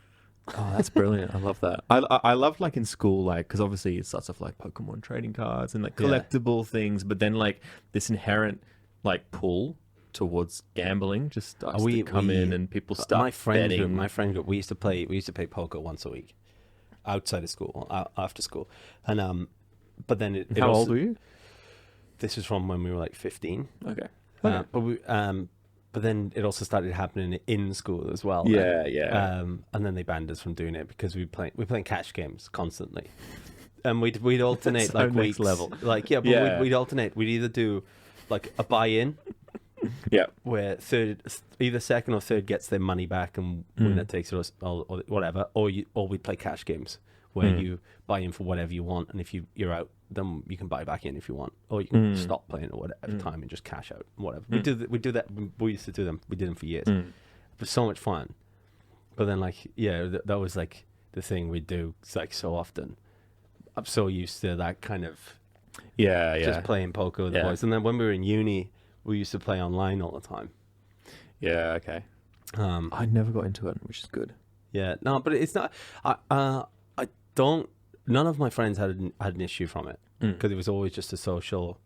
Oh, that's brilliant! I love that. I loved like in school, like because obviously it's lots of like Pokemon trading cards and like collectible things, but then like this inherent like pull towards gambling just starts to come in, and people start betting. My friend group, we used to play poker once a week outside of school, after school, and but then how old were you? This was from when we were like 15. Okay. But then it also started happening in school as well. And then they banned us from doing it because we're playing cash games constantly, and we'd alternate like weeks level. We'd alternate. We'd either do like a buy-in game Yeah. where either second or third gets their money back and winner takes it or whatever, or we play cash games where you buy in for whatever you want, and if you're out, then you can buy back in if you want, or you can stop playing at whatever time and just cash out, whatever. We do that. We used to do them. We did them for years. It was so much fun. But then, like, yeah, that was like the thing we do like so often. I'm so used to that kind of just playing poker with the boys. And then when we were in uni, we used to play online all the time. Yeah, okay. I never got into it, which is good. Yeah, no, but it's not. I don't. None of my friends had an issue from it because it was always just a social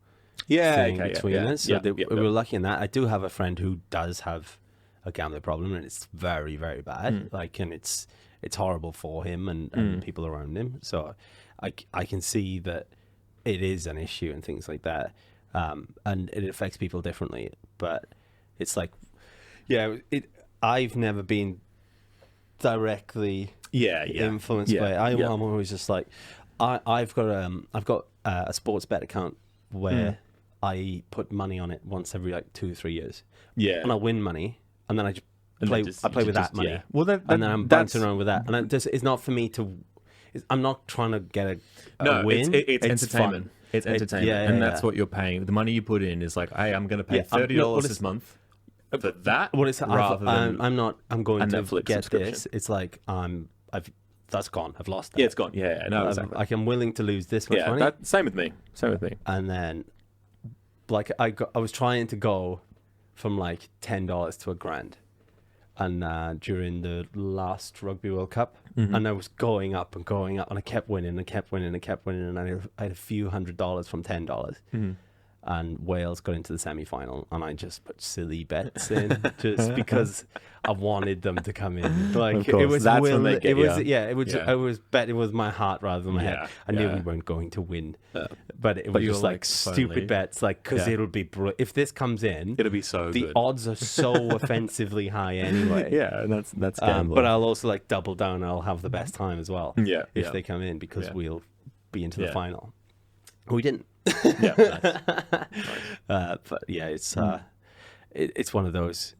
thing between us. So we were lucky in that. I do have a friend who does have a gambling problem, and it's very, very bad. Like, and it's horrible for him and people around him. So I can see that it is an issue and things like that, and it affects people differently. But it's like, I've never been directly influenced by it. I'm always just like, I've got a sports bet account where I put money on it once every like 2-3 years. Yeah, and I win money, and then I just play with that money. Yeah. Well, and then I'm bouncing around with that, and it's not for me to. I'm not trying to get a win. It's entertainment. Fun. It's entertainment, and that's what you're paying. The money you put in is like, hey, I'm going to pay $30 this month for that. What is I'm going to get this. It's like that's gone. I've lost that. Yeah, it's gone. Yeah, no, exactly. Like, I'm willing to lose this much money. Same with me. And then, like, I was trying to go from like $10 to $1,000, and during the last Rugby World Cup, and I was going up, and I kept winning, and I had a few $100s from $10. And Wales got into the semi-final, and I just put silly bets in just because I wanted them to come in. Like, it was that's when they get I was betting with my heart rather than my head. I knew we weren't going to win, but it was just like stupid bets, like, because it'll be if this comes in, it'll be so the good. odds are so offensively high anyway. Yeah, and that's gambling. But I'll also like double down, and I'll have the best time as well. If they come in, because we'll be into the final. We didn't. Nice. But yeah, it's one of those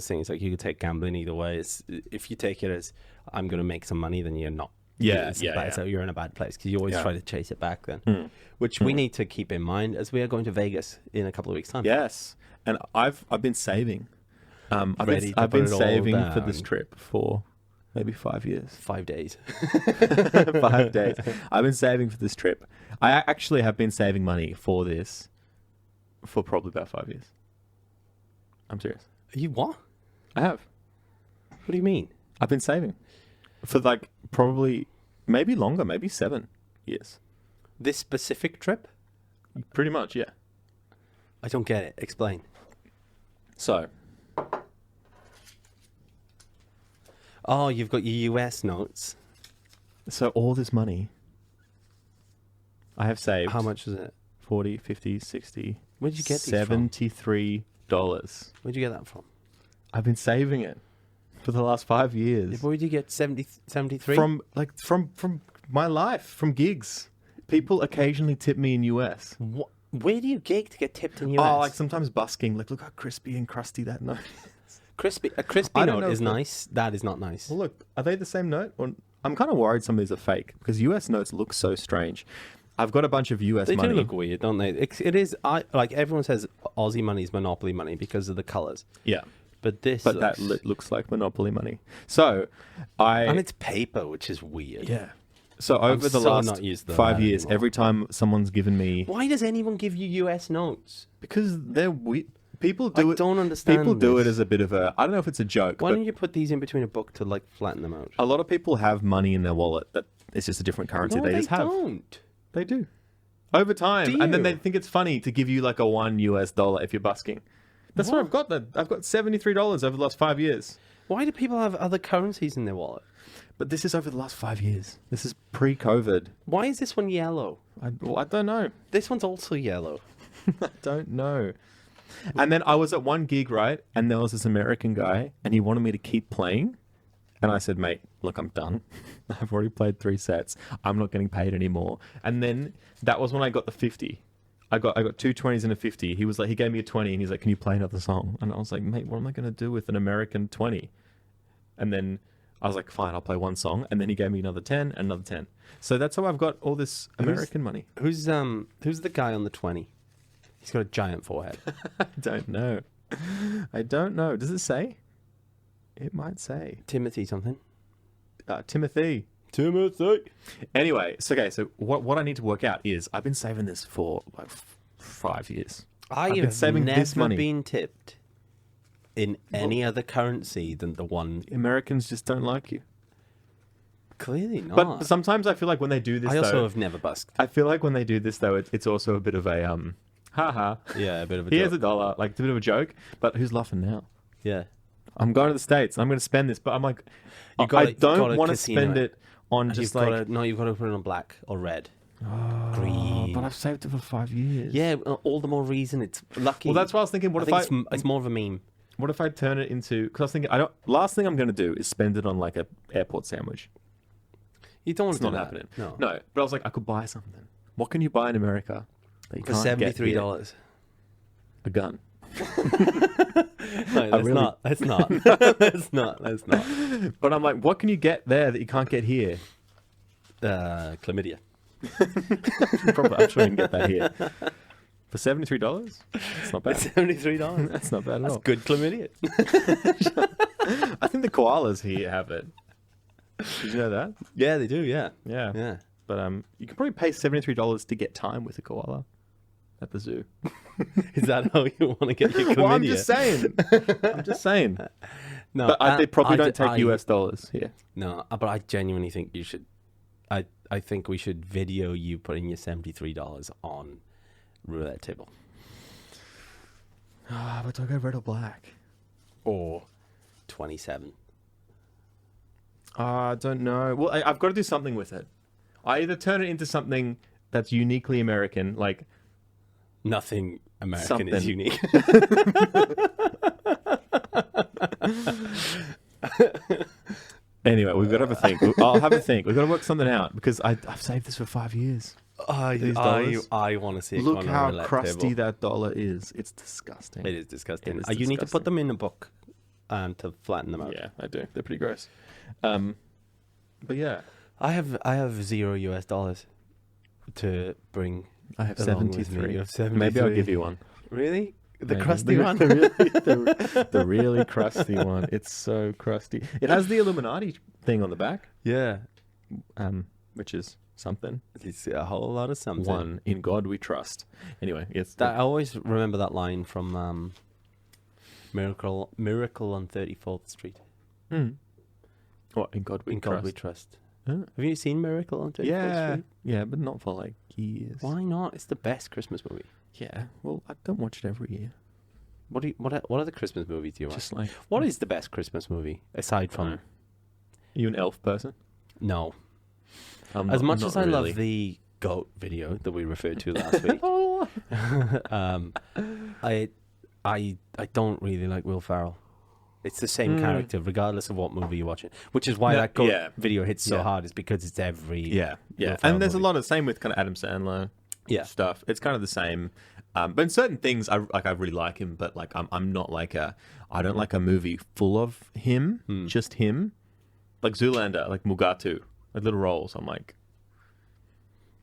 things. Like, you could take gambling either way. If you take it as, I'm going to make some money, then you're not. So you're in a bad place, because you always try to chase it back then, which we need to keep in mind as we are going to Vegas in a couple of weeks' time. Yes, and I've been saving. I've been saving for this trip for maybe 5 years. 5 days. 5 days. I've been saving for this trip. I actually have been saving money for this for probably about 5 years. I'm serious. You what? I have. What do you mean? I've been saving for like probably maybe longer, maybe 7 years. This specific trip? Pretty much, yeah. I don't get it. Explain. So. Oh, you've got your US notes. So all this money I have saved. How much is it? 40, 50, 60. Where did you get these $73. Where'd you get that from? I've been saving it for the last 5 years. Where did you get 73? From my life, from gigs. People occasionally tip me in US. What? Where do you gig to get tipped in US? Oh, like sometimes busking. Like, look how crispy and crusty that note is. A crispy note is nice. That is not nice. Well, look, are they the same note? Or, I'm kind of worried some of these are fake, because US notes look so strange. I've got a bunch of US money. They do look weird, don't they? It is. Like, everyone says Aussie money is Monopoly money because of the colours. Yeah. But that looks like Monopoly money. So, and it's paper, which is weird. Yeah. So over the last 5 years, every time someone's given me... Why does anyone give you US notes? Because they're weird. People do it. I don't understand. People do it as a bit of a... I don't know if it's a joke. Why don't you put these in between a book to like flatten them out? A lot of people have money in their wallet that it's just a different currency. They just have. Don't. They do. Over time. And then they think it's funny to give you like a $1 if you're busking. That's what I've got. I've got $73 over the last 5 years. Why do people have other currencies in their wallet? But this is over the last 5 years. This is pre-COVID. Why is this one yellow? I don't know. This one's also yellow. I don't know. And then I was at one gig, right? And there was this American guy, and he wanted me to keep playing. And I said, mate, look, I'm done. I've already played 3 sets. I'm not getting paid anymore. And then that was when I got the 50. I got two 20s and a 50. He was like, he gave me a 20 and he's like, can you play another song? And I was like, mate, what am I going to do with an American 20? And then I was like, fine, I'll play one song. And then he gave me another 10 and another 10. So that's how I've got all this American money. Who's the guy on the 20? He's got a giant forehead. I don't know. Does it say? It might say. Timothy something. Timothy. Anyway, so what I need to work out is I've been saving this for like 5 years. I've been saving this money. been tipped in any other currency than the one. Americans just don't like you. Clearly not. But sometimes I feel like when they do this, I also have never busked. I feel like when they do this though, it's also a bit of a haha. Yeah, a bit of a Here's joke. $1. Like it's a bit of a joke. But who's laughing now? Yeah. I'm going to the States. I'm going to spend this, but I'm like, I don't want to spend it on just like. You've got to put it on black or red. Green. But I've saved it for 5 years. Yeah, all the more reason it's lucky. Well, that's why I was thinking. It's more of a meme. What if I turn it into? Because I was thinking, last thing I'm going to do is spend it on like a airport sandwich. You don't want It's to not do happening. that. No. But I was like, I could buy something. What can you buy in America that you For can't get here? $73. A gun. No, that's not. That's not. But I'm like, what can you get there that you can't get here? Chlamydia. Probably, I'm sure you can get that here. For $73? That's not bad. $73. That's not bad at That's all. good chlamydia. I think the koalas here have it. Did you know that? Yeah, they do. Yeah. Yeah. But you can probably pay $73 to get time with a koala at the zoo. Is that how you want to get your chlamydia? Well, I'm just saying. No, But they probably don't take US dollars here. No, but I genuinely think you should. I think we should video you putting your $73 on roulette table. But do I go red or black? Or 27. I don't know. Well, I've got to do something with it. I either turn it into something that's uniquely American, like Nothing American is Something. unique. Anyway, we've got to have a think. I'll have a think. We've got to work something out because I've saved this for 5 years. These dollars. I want to see it Look on a how roulette crusty table. that dollar is. It's disgusting. It is disgusting. It is You need to disgusting. put them in a book to flatten them out. Yeah, I do. They're pretty gross. But yeah, I have $0 US dollars to bring. I have along with me. 73. You have 73. Maybe I'll give you one. Really? The Maybe. crusty one? The really crusty one. It's so crusty. It has the Illuminati thing on the back, Yeah. which is something. It's a whole lot of something. One, in God we trust. Anyway, it's I always remember that line from Miracle on 34th Street. What, in God we In trust. God we trust. Huh? Have you seen Miracle on 34th Yeah, Street? yeah, but not for like years. Why not? It's the best Christmas movie. Yeah, well, I don't watch it every year. What other Christmas movies do you watch? Just like, What is the best Christmas movie aside from? Are you an elf person? No. I'm As much not as I really. love the goat video that we referred to last week, I don't really like Will Ferrell. It's the same character regardless of what movie you're watching, which is why that goat video hits so hard. Is because it's every Yeah. Will Ferrell And there's movie. a lot of same with kind of Adam Sandler stuff. It's kind of the same. But in certain things, I really like him, but like I'm not like I don't like a movie full of him, just him. Like Zoolander, like Mugatu, like little roles. I'm like,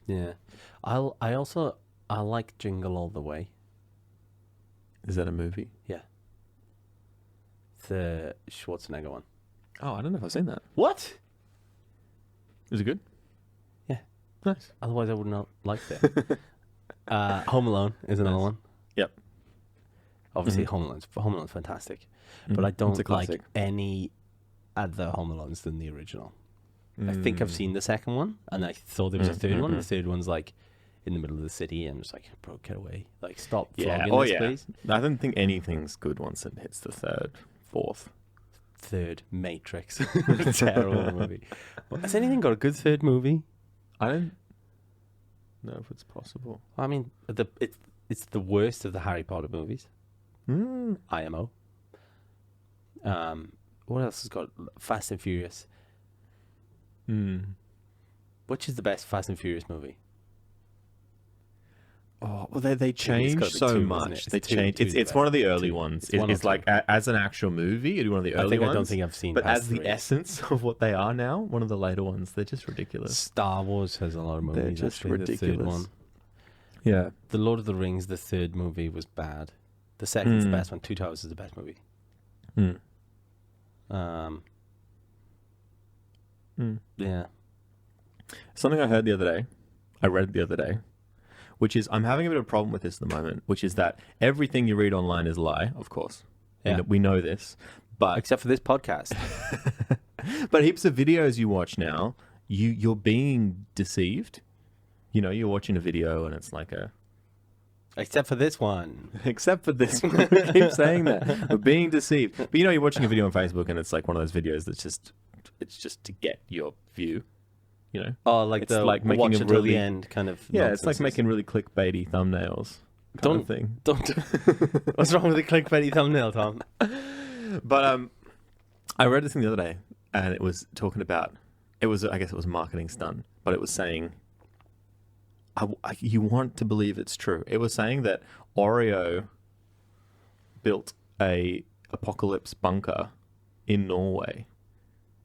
Yeah. I like Jingle All the Way. is that a movie? Yeah. The Schwarzenegger one. Oh, I don't know if I've seen that. What? Is it good? Yeah. Nice. Otherwise I would not like that. Home Alone is another one. Yep. Obviously Home Alone's fantastic. But I It's a don't like classic. any other Home Alones than the original. I think I've seen the second one, and I thought there was a third one. The third one's like in the middle of the city, and I'm just like, bro, get away. Like, stop vlogging this, please. I don't think anything's good once it hits the third, fourth. Third Matrix. Terrible movie. Has anything got a good third movie? I don't know if it's possible. I mean, it's the worst of the Harry Potter movies. IMO. What else has got Fast and Furious? Which is the best Fast and Furious movie? Oh, well, they It's changed gotta be so 2, isn't much. it? They It's 2, changed. 2 It's one of the early 2. ones. It's one It's or like as an actual movie, it'd be one of the early ones. I don't think I've seen But past as the 3. essence of what they are now, one of the later ones, they're just ridiculous. Star Wars has a lot of movies. They're just actually, the third ridiculous. one. Yeah. The Lord of the Rings, the third movie was bad. The second's the best one. Two Towers is the best movie. Yeah. Something I heard the other day, I read the other day, which is I'm having a bit of a problem with this at the moment, which is that everything you read online is a lie, of course. Yeah. We know this. But Except for this podcast. but heaps of videos you watch now, you're being deceived. You know, you're watching a video and it's like a... Except for this one. Except for this one. We keep saying that. We're being deceived. But you know, you're watching a video on Facebook and it's like one of those videos that's just... It's just to get your view, you know? Oh, like It's the like making watch a until really- the end kind of Yeah, it's like nonsense. making really clickbaity thumbnails kind of thing. Don't. What's wrong with the clickbaity thumbnail, Tom? But I read this thing the other day, and it was talking about I guess it was a marketing stunt, but it was saying you want to believe it's true. It was saying that Oreo built a apocalypse bunker in Norway,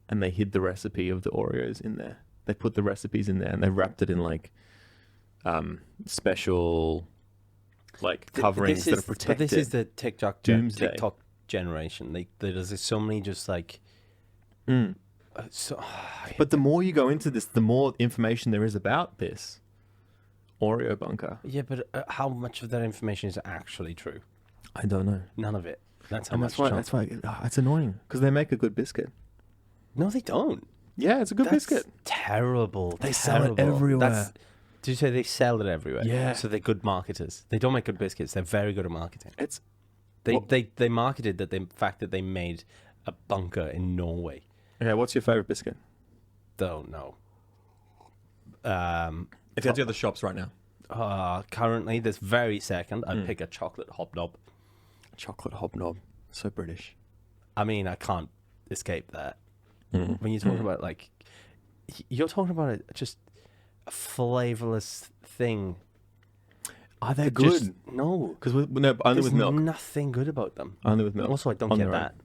and they hid the recipe of the Oreos in there. They put the recipes in there, and they wrapped it in like special like coverings that are protected. But this is the TikTok Doomsday. generation. There's so many just like. But the more you go into this, the more information there is about this Oreo bunker. Yeah, but how much of that information is actually true? I don't know. None of it. That's how And much. that's why it's annoying because they make a good biscuit. No, they don't. Yeah, it's a good That's biscuit. terrible. They sell it everywhere. Did you say they sell it everywhere? Yeah. So they're good marketers. They don't make good biscuits. They're very good at marketing. Well- They marketed the fact that they made a bunker in Norway. Okay, what's your favorite biscuit? Don't know. If you had to go to the shops right now. Currently, this very second, I'd pick a chocolate hobnob. Chocolate hobnob. So British. I mean, I can't escape that. When you're talking about like, you're talking about just a flavorless thing. Are they Just- good? No, Because no, only there's with milk. nothing good about them. Only with milk. Also, I don't on get their own. that.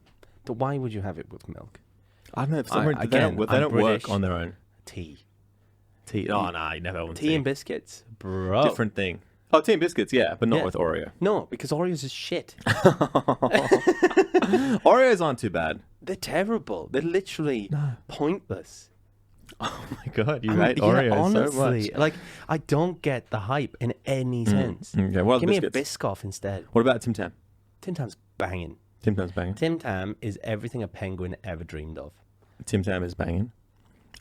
But why would you have it with milk? I don't know. If I- they again, don't I'm British. work on their own. Tea. Tea. Oh, no, you never want Tea and biscuits, bro. Different thing. Oh, tea and biscuits, yeah, but not Yeah. with Oreo. No, because Oreos is shit. Oreos aren't too bad. They're terrible. They're literally pointless. Oh my god, you I mean, hate yeah, Oreos honestly, so much. like I don't get the hype in any sense. Okay, what Give are me the a biscuits? Biscoff instead. What about Tim Tam? Tim Tam's banging. Tim Tam's banging. Tim Tam is everything a penguin ever dreamed of. Tim Tam is banging.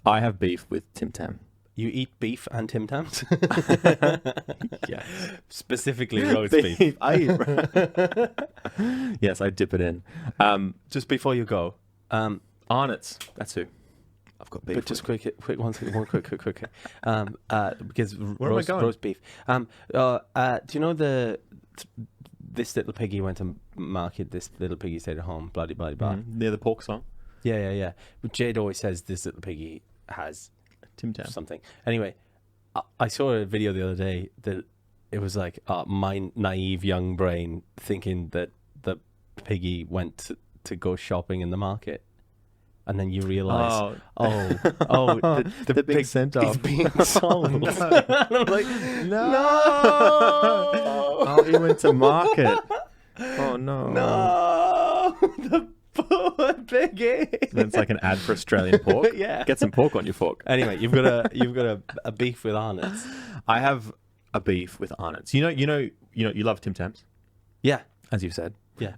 I have beef with Tim Tam. You eat beef and Tim Tams? Yes. Specifically roast beef. I eat. Yes, I dip it in. Just before you go, Arnott's. That's who. I've got beef. but just quick, one second, one quick. Because am I roast, going? roast beef. Do you know this little piggy went to market, this little piggy stayed at home, bloody blah. Near the pork song. Yeah. But Jade always says this little piggy has Tim Tam. something. Anyway, I saw a video the other day that it was like my naive young brain thinking that the piggy went to go shopping in the market. And then you realise, the They're being pig sent is off. being sold. And I'm like, no. Oh, he went to market. Oh no. No, the poor piggy. Then it's like an ad for Australian pork. Yeah. Get some pork on your fork. Anyway, you've got a beef with Arnott's. I have a beef with Arnott's. You love Tim Tams, Yeah. as you said. Yeah.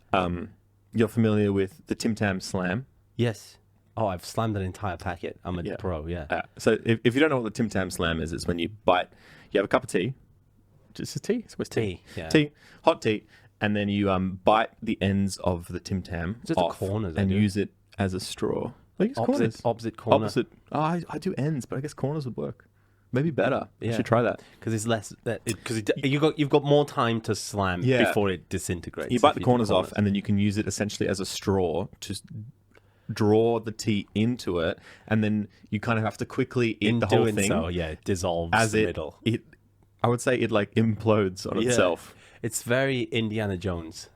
You're familiar with the Tim Tam Slam. Yes. Oh, I've slammed an entire packet. I'm a Yeah. pro. Yeah. So if you don't know what the Tim Tam Slam is, it's when you have a cup of tea. Just tea. It's with tea. Yeah. Tea, hot tea, and then you bite the ends of the Tim Tam Just the off corners, I and do. use it as a straw. I use corners. Opposite corner. Opposite. Oh, I do ends, but I guess corners would work. Maybe better. Yeah. I should try that. Because it's less. Because you've got more time to slam Yeah. before it disintegrates. You bite if the do corners off, and then you can use it essentially as a straw to draw the tea into it, and then you kind of have to quickly eat in the whole doing thing so, yeah, it dissolves as the it middle. it I would say it like implodes on itself. It's very Indiana Jones.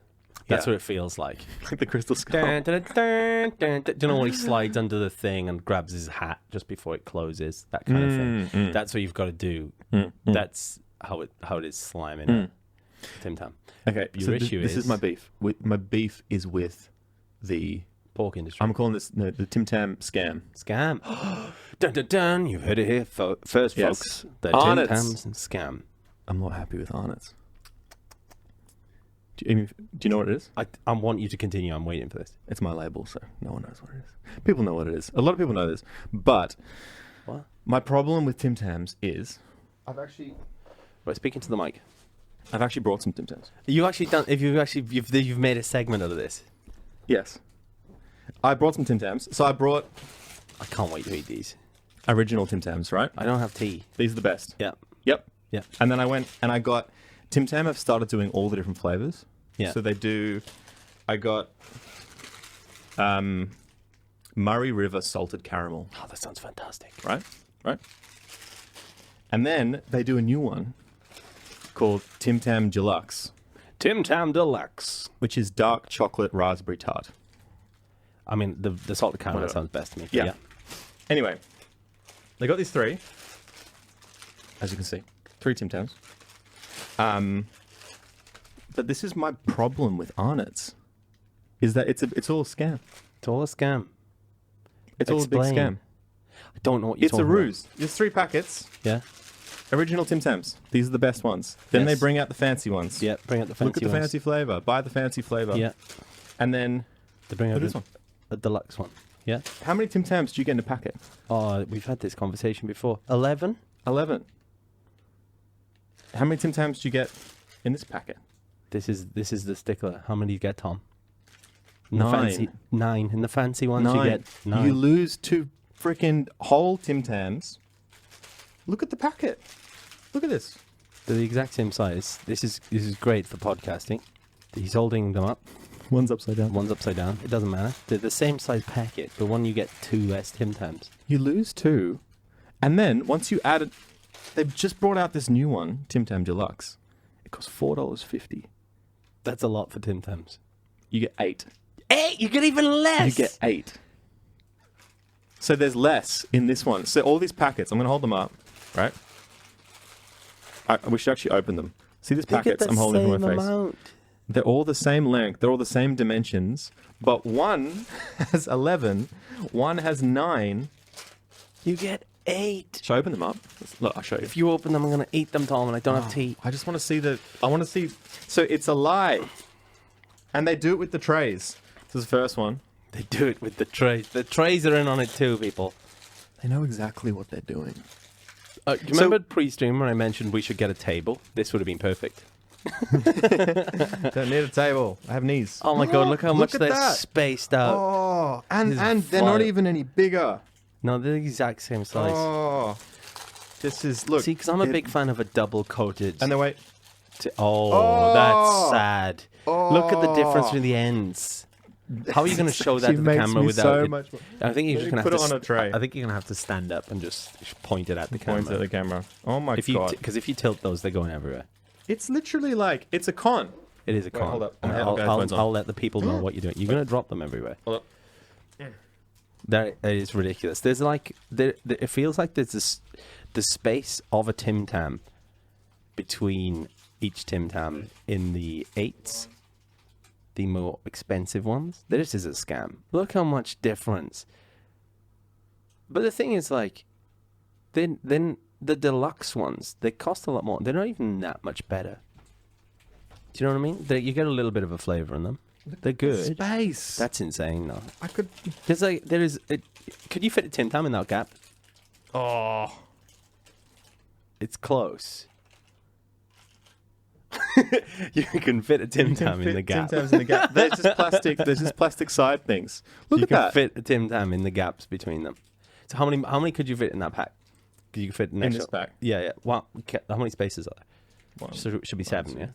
That's what it feels like. Like the crystal skull. Dun, dun, dun, dun, dun. Do you know when he slides under the thing and grabs his hat just before it closes? That kind of thing. That's what you've got to do. That's how it is sliming. Tim Tam. Okay, Your issue this is my beef. My beef is with the pork industry. I'm calling this the Tim Tam Scam. Scam. Dun, dun, dun. You've heard it here first, folks. The Tim Tam's Scam. I'm not happy with Arnott's. Do you know what it is? I want you to continue. I'm waiting for this. It's my label, so no one knows what it is. People know what it is. A lot of people know this. But What? my problem with Tim Tams is Right, speaking to the mic. I've actually brought some Tim Tams. You actually done? If you've made a segment out of this. Yes. I brought some Tim Tams. So I brought I can't wait to eat these. original Tim Tams, right? I don't have tea. These are the best. Yeah. Yep. Yeah. And then I went and I got Tim Tam have started doing all the different flavors. Yeah. So they do. I got Murray River salted caramel. Oh, that sounds fantastic. Right. And then they do a new one called Tim Tam Deluxe, Tim Tam Deluxe. which is dark chocolate raspberry tart. I mean, the salted caramel Whatever. sounds best to me. Yeah. Anyway, they got these three, as you can see, 3 Tim Tams. But this is my problem with Arnott's, is that it's all a scam. It's all a scam. It's all a big Explain. scam. I don't know what you're It's a talking about. ruse. There's 3 packets. Yeah. Original Tim Tams. These are the best ones. Then Yes. they bring out the fancy ones. Yeah. Bring out the fancy Look at the ones. fancy flavor. Buy the fancy flavor. Yeah. And then They bring out this one. a deluxe one. Yeah. How many Tim Tams do you get in a packet? Oh, we've had this conversation before. 11. 11. How many Tim Tams do you get in this packet? This is the stickler. How many do you get, Tom? In 9. The fancy, 9. In the fancy ones, 9. you get 9. You lose 2 freaking whole Tim Tams. Look at the packet. Look at this. They're the exact same size. This is great for podcasting. He's holding them up. One's upside down. One's upside down. It doesn't matter. They're the same size packet, but one you get 2 less Tim Tams. You lose 2. And then once you add it, they've just brought out this new one, Tim Tam Deluxe. It costs $4.50. That's a lot for Tim Tams. You get 8. 8? You get even less. You get 8. So there's less in this one. So all these packets, I'm going to hold them up, right? We should actually open them. See these packets I'm holding in my face? Amount. They're all the same length. They're all the same dimensions. But one has 11. One has 9. You get 8. Should I open them up? Look, I'll show you. If you open them, I'm going to eat them, Tom, and I don't have tea. I just want to see I want to see. So it's a lie. And they do it with the trays. This is the first one. They do it with the trays. The trays are in on it too, people. They know exactly what they're doing. You remember pre-stream when I mentioned we should get a table? This would have been perfect. Don't need a table. I have knees. Oh my god, look how much at they're that. spaced out. Oh, and This they're fire. not even any bigger. No, they're the exact same size. Oh, this is look. See, because I'm a big fan of a double-coated... And then wait. Oh, that's sad. Look at the difference between the ends. How are you going to show that She to the makes camera me without... so it? much. I think you're just going to Put have it to... on a tray. I think you're going to have to stand up and just point it at the camera. Point at the camera. Oh my god! Because if you tilt those, they're going everywhere. It's literally like it's a con. It is a con. hold up. I'm gonna have my I'll headphones on. I'll let the people know what you're doing. You're going to drop them everywhere. Hold up. That is ridiculous. There's like... it feels like there's the space of a Tim Tam between each Tim Tam in the 8s, the more expensive ones. This is a scam. Look how much difference. But the thing is, like, then the deluxe ones, they cost a lot more. They're not even that much better. Do you know what I mean? You get a little bit of a flavor in them. They're good. Space. That's insane, though. I could. There's like could you fit a Tim Tam in that gap? Oh. It's close. You can fit a Tim Tam in the gap. Tim Tams in the gap. There's just plastic. There's just plastic side things. Look You at can that. fit a Tim Tam in the gaps between them. So how many could you fit in that pack? Could you fit In this pack. Yeah, yeah. Well, how many spaces are there? One, So it should be 7, yeah?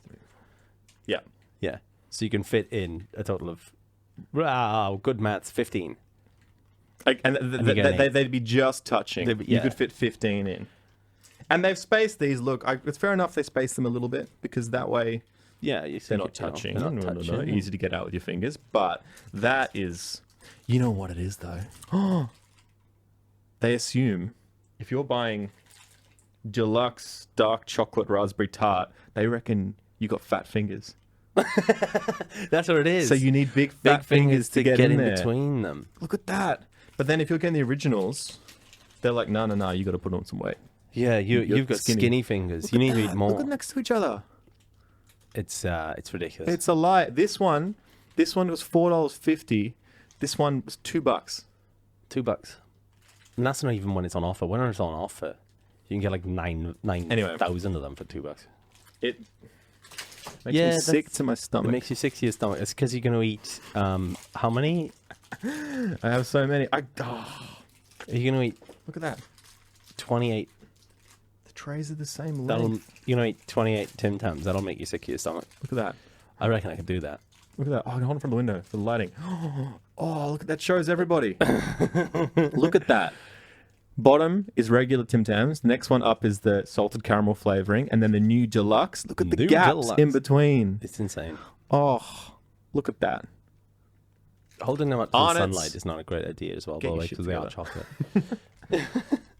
Yeah. Yeah. So you can fit in a total of, wow, good maths, 15. Like, and you get an eight. they'd be just touching. They'd be- You yeah. could fit 15 in. And they've spaced these. Look, it's fair enough they space them a little bit because that way Yeah, they're not touching. They're not touching. Easy to get out with your fingers. But that is, you know what it is though. They assume if you're buying deluxe dark chocolate raspberry tart, they reckon you got fat fingers. That's what it is. So you need big fat fingers to get in there. between them. Look at that. But then if you're getting the originals, they're like, no, you got to put on some weight. Yeah, you've got skinny fingers. Look You at need to that. eat more. Look at next to each other. It's ridiculous. It's a lie. This one was $4.50. This one was $2. $2. And that's not even when it's on offer. When it's on offer, you can get like 9,000 of them for $2. It makes me sick to my stomach. It makes you sick to your stomach. It's because you're going to eat, how many? I have so many. You're going to eat Look at that. 28. The trays are the same length. You're going to eat 28 Tim Tams. That'll make you sick to your stomach. Look at that. I reckon I could do that. Look at that. Oh, I can hold it from the window for the lighting. Oh, look at that. Shows everybody. Look at that. Bottom is regular Tim Tams. The next one up is the salted caramel flavoring. And then the new deluxe. Look at the gaps in between. It's insane. Oh, look at that. Holding them up to the sunlight is not a great idea as well, by the way, because they are chocolate.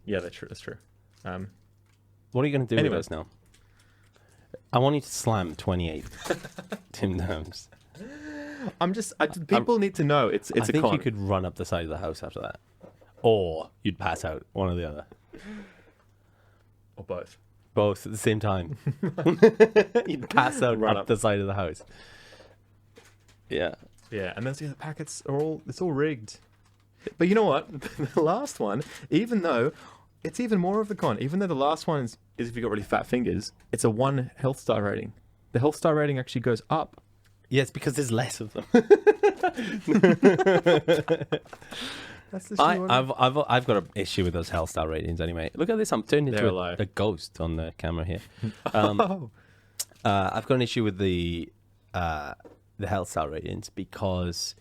Yeah, that's true. What are you going to do with those now? I want you to slam 28 Tim Tams. People need to know it's a con. I think you could run up the side of the house after that. Or you'd pass out, one or the other. Or both. Both at the same time. You'd pass out up the side of the house. Yeah. Yeah, and the packets it's all rigged. But you know what? The last one, even though it's even more of the con, even though the last one is if you've got really fat fingers, it's a 1 health star rating. The health star rating actually goes up. Yeah, it's because there's less of them. That's the I've got an issue with those health star ratings anyway. Look at this, I'm turning into a ghost on the camera here. I've got an issue with the health star ratings because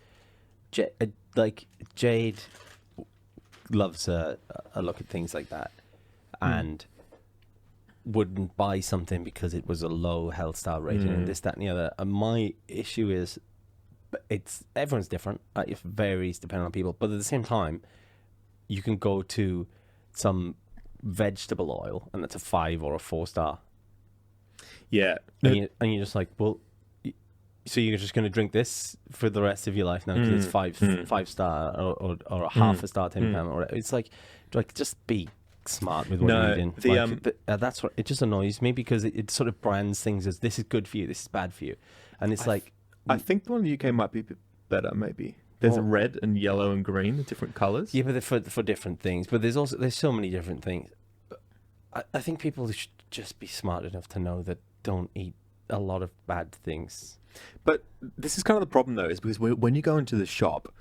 Jade loves a look at things like that and wouldn't buy something because it was a low health star rating and this, that, and the other. And my issue is everyone's different. It varies depending on people, but at the same time, you can go to some vegetable oil and it's a 5 or a 4 star. Yeah, and you're just like, well, so you're just going to drink this for the rest of your life now because it's 5 star or a half a star Tim Tam or whatever. It's like just be smart with what you're eating. That's what it just annoys me because it sort of brands things as this is good for you, this is bad for you, and it's I think the one in the UK might be a bit better. Maybe there's red and yellow and green, different colours. Yeah, but they're for different things. But there's so many different things. I think people should just be smart enough to know that don't eat a lot of bad things. But this is kind of the problem, though, is because when you go into the shop,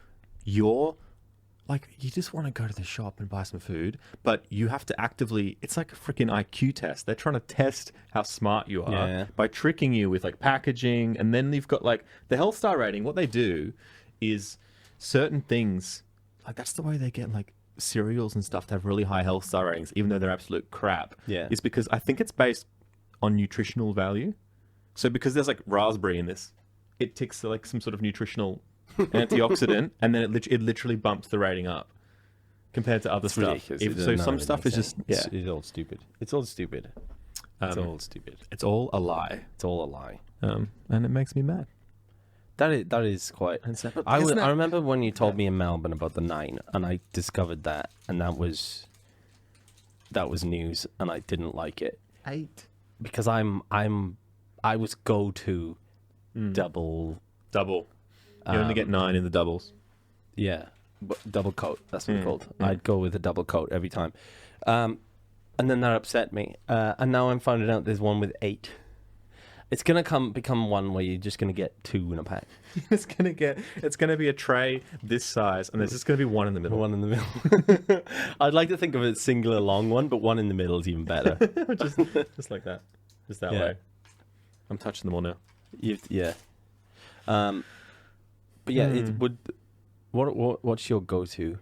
you just want to go to the shop and buy some food, but you have to actively, it's like a freaking IQ test. They're trying to test how smart you are by tricking you with packaging. And then you've got the health star rating. What they do is certain things, that's the way they get cereals and stuff to have really high health star ratings, even though they're absolute crap. Yeah. Is because I think it's based on nutritional value. So because there's raspberry in this, it ticks some sort of nutritional antioxidant, and then it literally bumps the rating up compared to other stuff. So some stuff is just it's all stupid. It's all stupid. It's all stupid. It's all a lie. It's all a lie. And it makes me mad. That is quite. I remember when you told me in Melbourne about the 9, and I discovered that, and that was news, and I didn't like it. 8 because I was go to double. You only get 9 in the doubles. Yeah, double coat. That's what it's called. I'd go with a double coat every time, and then that upset me. And now I'm finding out there's one with 8. It's gonna become one where you're just gonna get 2 in a pack. It's gonna be a tray this size, and there's just gonna be one in the middle. One in the middle. I'd like to think of a singular long one, but one in the middle is even better. just like that, just that way. I'm touching them all now. But yeah, it would. What's your go-to?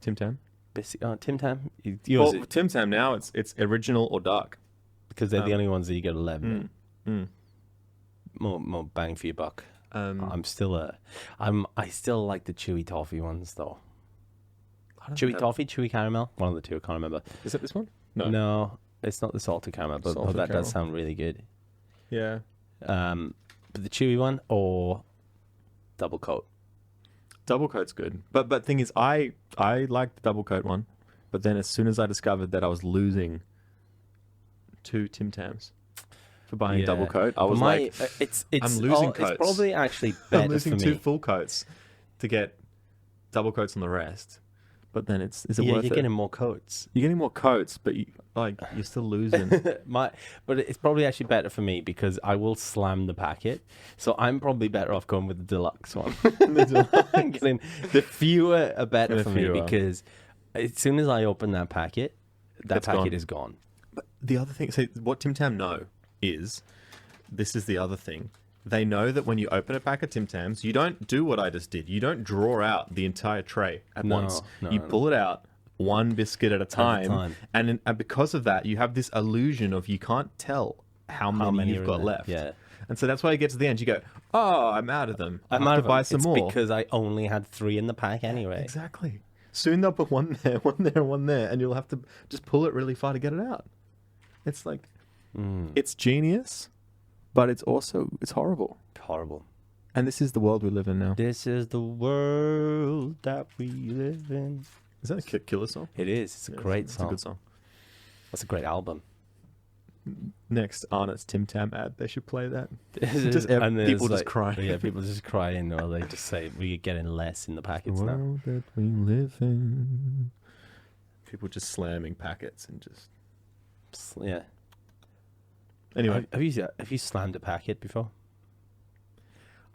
Tim Tam? Tim Tam. Well, Tim Tam now it's original or dark because they're the only ones that you get 11 in. More bang for your buck. I still like the chewy toffee ones though. Chewy toffee, chewy caramel, one of the two. I can't remember. Is it this one? No, it's not the salted caramel, but that does sound really good. Yeah. But the chewy one or double coat. Double coat's good, but thing is, I like the double coat one, but then as soon as I discovered that I was losing 2 Tim Tams for buying a double coat, I was I'm losing coats. It's probably actually better I'm losing for me. 2 full coats to get double coats on the rest. But then is it worth it? You're getting more coats. You're getting more coats, but you're still losing. But it's probably actually better for me because I will slam the packet. So I'm probably better off going with the deluxe one. Getting the fewer are better for me because as soon as I open that packet, is gone. But the other thing, so what Tim Tam know is, this is the other thing. They know that when you open a pack of Tim Tams, you don't do what I just did. You don't draw out the entire tray at once. You pull it out one biscuit at a time. And because of that, you have this illusion of you can't tell how many you've got left. Yeah. And so that's why you get to the end. You go, oh, I'm out of them. I'm out to buy some more. Because I only had 3 in the pack anyway. Exactly. Soon they'll put one there, one there, and you'll have to just pull it really far to get it out. It's like, it's genius. But it's horrible. Horrible. And this is the world we live in now. This is the world that we live in. Is that a killer song? It is. It's a great song. It's a good song. That's a great album. Next, Arnott's Tim Tam ad. They should play that. People just crying. Yeah, people just crying, or they just say, we're getting less in the packets the now. world that we live in. People just slamming packets and just... Yeah. Anyway, have you slammed a packet before?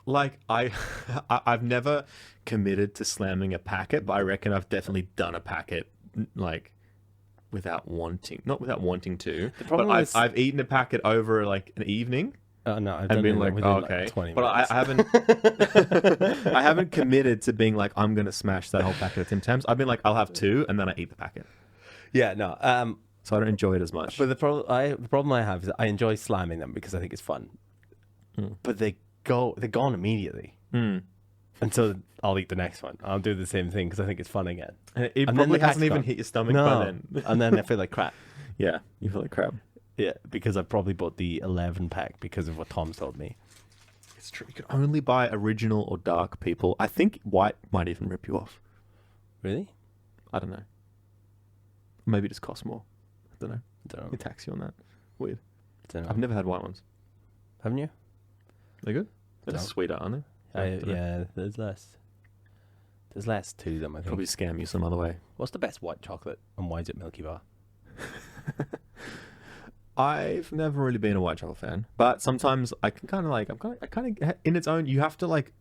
Like I've never committed to slamming a packet, but I reckon I've definitely done a packet like not without wanting to. But I've eaten a packet over like an evening. No, I've and been like, okay, 20 but I haven't committed to being like I'm gonna smash that whole packet of Tim Tams. I've been like I'll have 2 and then I eat the packet. Yeah, no. So I don't enjoy it as much. But the problem I have is that I enjoy slamming them because I think it's fun. But they're gone immediately. And so I'll eat the next one. I'll do the same thing because I think it's fun again. And it probably hasn't even hit your stomach by then. And then I feel like crap. Yeah, you feel like crap. Yeah, because I probably bought the 11 pack because of what Tom told me. It's true. You can only buy original or dark, people. I think white might even rip you off. Really? I don't know. Maybe it just costs more. I don't know. It tax you on that. Weird. I've never had white ones. Haven't you? They're good? They're just sweeter, aren't they? Yeah, there's less. There's less to them, I think. Probably scam you some other way. What's the best white chocolate and why is it Milky Bar? I've never really been a white chocolate fan, but sometimes I can kind of in its own, you have to like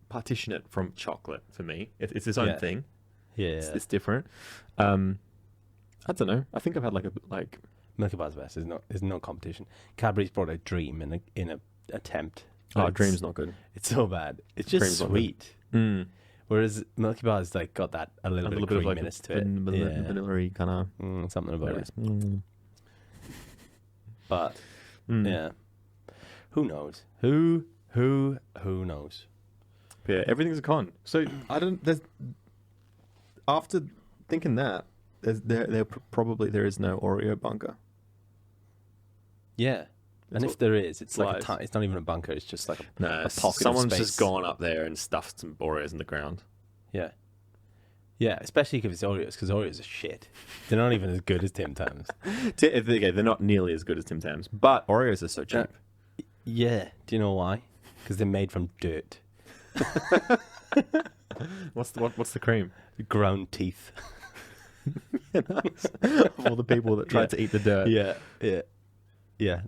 partition it from chocolate for me. It's its own thing. Yeah. It's different. I don't know. I think I've had like Milky Bar's best. There's no competition. Cadbury's brought out Dream in a attempt. Dream's not good. It's so bad. It's just Dream's sweet. Whereas Milky Bar's like got that a little bit of creaminess to it. Vanilla-y kind of something about it. But yeah, who knows? Who knows? But yeah, everything's a con. So after thinking that. There is no Oreo bunker. Yeah, and if there is, it's like it's not even a bunker. It's just like a pocket of space. Someone's just gone up there and stuffed some Oreos in the ground. Yeah, especially if it's Oreos, because Oreos are shit. They're not even as good as Tim Tams. They're not nearly as good as Tim Tams, but Oreos are so cheap. Yeah, do you know why? Because they're made from dirt. What's the cream? Ground teeth. Nice. Of all the people that tried to eat the dirt. Yeah.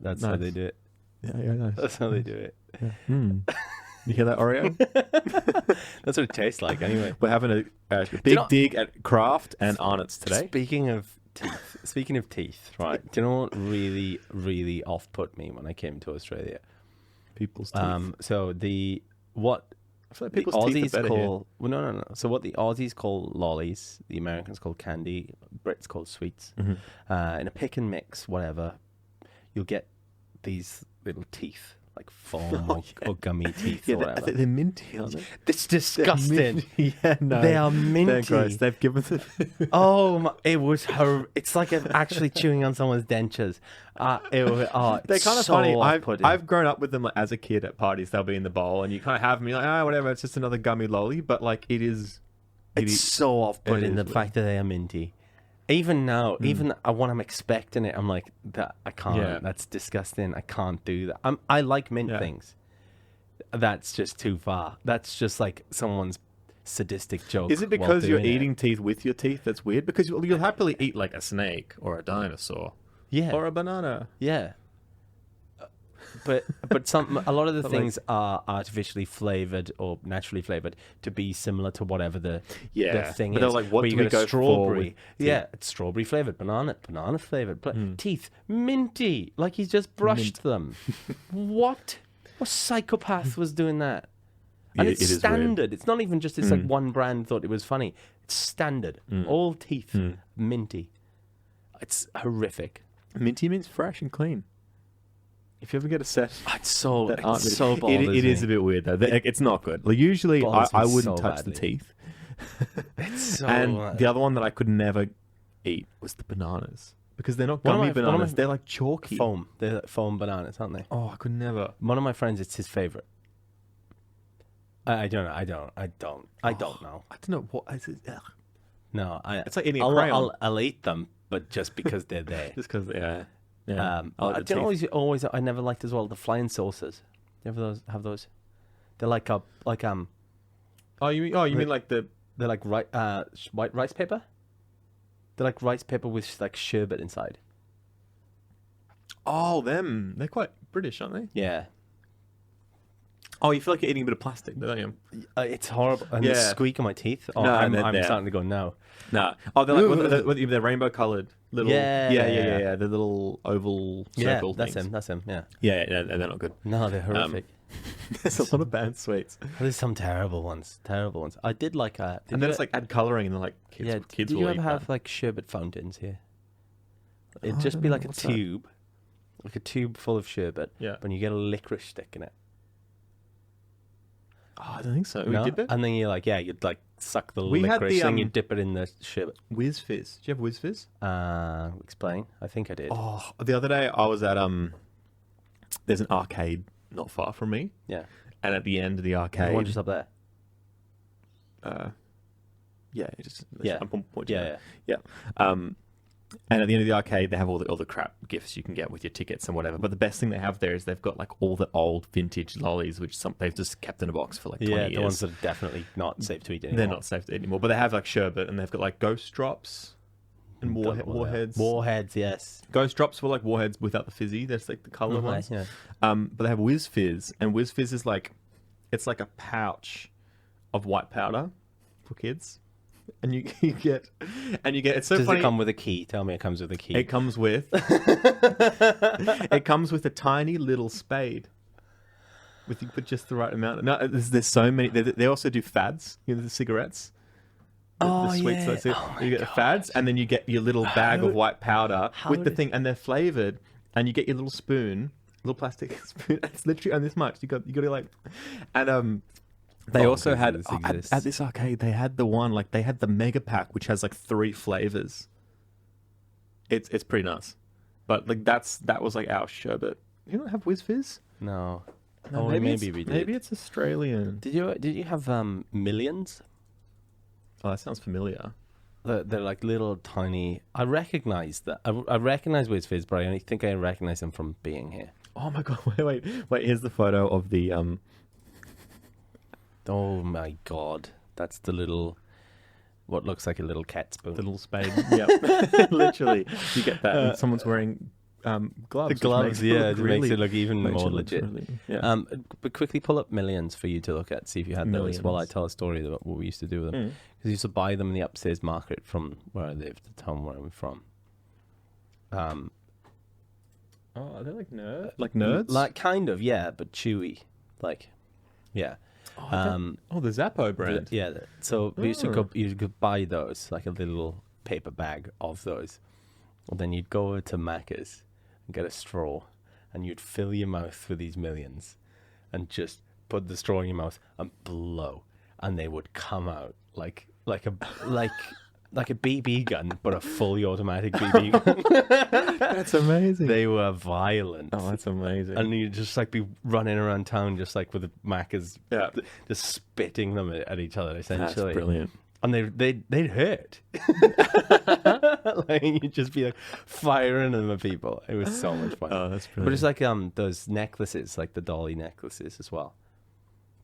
That's how they do it. Yeah, nice. That's how they do it. Yeah. You hear that, Oreo? That's what it tastes like, anyway. We're having a big dig at Kraft and Arnott's today. Speaking of teeth, right? Do you know what really, really off-put me when I came to Australia? People's teeth. So what I feel like The people's teeth Aussies are better call no. So what the Aussies call lollies, the Americans call candy, Brits call sweets. here. In a pick and mix, whatever, you'll get these little teeth, like foam or gummy teeth or whatever. They're minty, aren't they? It's disgusting. Yeah, no. They are They're minty. gross. They've given them... Oh, it was it's like actually chewing on someone's dentures. They're kind of so funny. off-putting. I've grown up with them like, as a kid at parties. They'll be in the bowl, and you kind of have them. You're like, whatever. It's just another gummy lolly. But like, it is. It's so off-putting, the weird. fact that they are minty. Even now, even when I'm expecting it, I'm like, that I can't. Yeah. That's disgusting. I can't do that. I like mint things. That's just too far. That's just like someone's sadistic joke. Is it while because you're doing it. eating teeth with your teeth that's weird? Because you'll happily eat like a snake or a dinosaur Yeah. or a banana. Yeah. But a lot of the things are artificially flavored or naturally flavored to be similar to whatever the thing But is. they're like, what Where do you we get a go for strawberry? with Yeah, it's strawberry flavored, banana flavored, teeth minty, like he's just brushed them. What psychopath was doing that? And Yeah, it's it is weird. standard. It's not even just it's like one brand thought it was funny. It's standard. All teeth minty. It's horrific. Minty means fresh and clean. If you ever get a set It's so that aren't it's so bothers it is me. a bit weird though. It's not good. Like, usually bothers I me wouldn't so touch the badly. teeth. It's so And the other one that I could never eat was the bananas because they're not One of gummy my- one of bananas. my- They're like chalky. foam. They're like foam bananas, aren't they? Oh, I could never. One of my friends, it's his favorite. I don't know. I don't know. I don't know what is it. Ugh. No, It's like eating a crayon. I'll eat them, but just because they're there. Just because, yeah. I don't always. I never liked as well the flying saucers. You ever have those? They're like Oh, you mean like the they're like white rice paper. They're like rice paper with like sherbet inside. them? They're quite British, aren't they? Yeah. Oh, you feel like you're eating a bit of plastic, don't you? It's horrible. And Yeah. the squeak in my teeth. Oh, No, I'm they're- starting to go no. Nah. Oh, they're like they're rainbow coloured little. Yeah. The little oval Yeah, circle that's things. him. That's him. Yeah. Yeah, they're not good. No, they're horrific. There's a lot of bad sweets, There's some terrible ones. I did like and then it's like add colouring, and they're like kids. Kids did will you eat ever have that. like sherbet fountains here? It'd I just don't be know, like a what's that? tube, like a tube full of sherbet. Yeah. But you get a licorice stick in it. Oh, I don't think so. No? We dip it. And then you're like, you'd like suck the We had licorice, the, and you dip it in the sherbet. Whiz Fizz. Do you have Whiz Fizz? Explain. I think I did. Oh, the other day I was at there's an arcade not far from me, Yeah. and at the end of the The arcade, one just up there. I'm on point to Yeah, that. Yeah. And at the end of the arcade, they have all the crap gifts you can get with your tickets and whatever. But the best thing they have there is they've got like all the old vintage lollies, which they've just kept in a box for like 20 years. The ones that are definitely not safe to eat anymore. They're not safe to eat anymore. But they have like sherbet, and they've got like ghost drops and warheads. Warheads, yes. Ghost drops were like warheads without the fizzy. That's like the color ones. Yeah. But they have Whiz Fizz, and Whiz Fizz is like, it's like a pouch of white powder for kids, and you get it's so Does funny. it come with a key? Tell me it comes with a key. It comes with a tiny little spade with you put just the right amount. No, there's so many. They also do fads. You know, the cigarettes. The sweets. That's it. Oh my You get the God. fads, and then you get your little bag of white powder how with the did- thing, and they're flavored. And you get your little spoon, little plastic spoon. It's literally on this much. You got to like, and they also had this at exists. this arcade. They had the one like they had the mega pack, which has like 3 flavors. It's pretty nice, but like that was like our sherbet. You don't have Whiz Fizz? No. No, Oh, maybe it's, we did. Maybe it's Australian. Did you have Millions? Oh, that sounds familiar. They're like little tiny. I recognize that. I recognize Whiz Fizz, but I only think I recognize them from being here. Oh my god! Wait! Here's the photo of the Oh my god, that's the little, what looks like a little cat spoon. little spade. Yeah, literally, you get that. And someone's wearing gloves. The which gloves, makes it yeah, look it really, makes it look even makes more it look legit. really- yeah. But quickly pull up Millions for you to look at, see if you had those while I Millions. tell a story about what we used to do with them. Mm. Because we used to buy them in the upstairs market from where I lived, the town where I'm from. Oh, are they like nerds? Like nerds? Like kind of, yeah, but chewy. Like, yeah. The Zappo brand. So we used to go. You could buy those, like a little paper bag of those. And then you'd go over to Macca's and get a straw, and you'd fill your mouth with these millions, and just put the straw in your mouth and blow, and they would come out like a BB gun, but a fully automatic BB gun. That's amazing. They were violent. Oh, that's amazing. And you'd just like be running around town just like with the Macca's, just spitting them at each other, essentially. That's brilliant. And they'd hurt. Like you'd just be like firing them at people. It was so much fun. Oh, that's brilliant. But it's like those necklaces, like the dolly necklaces as well.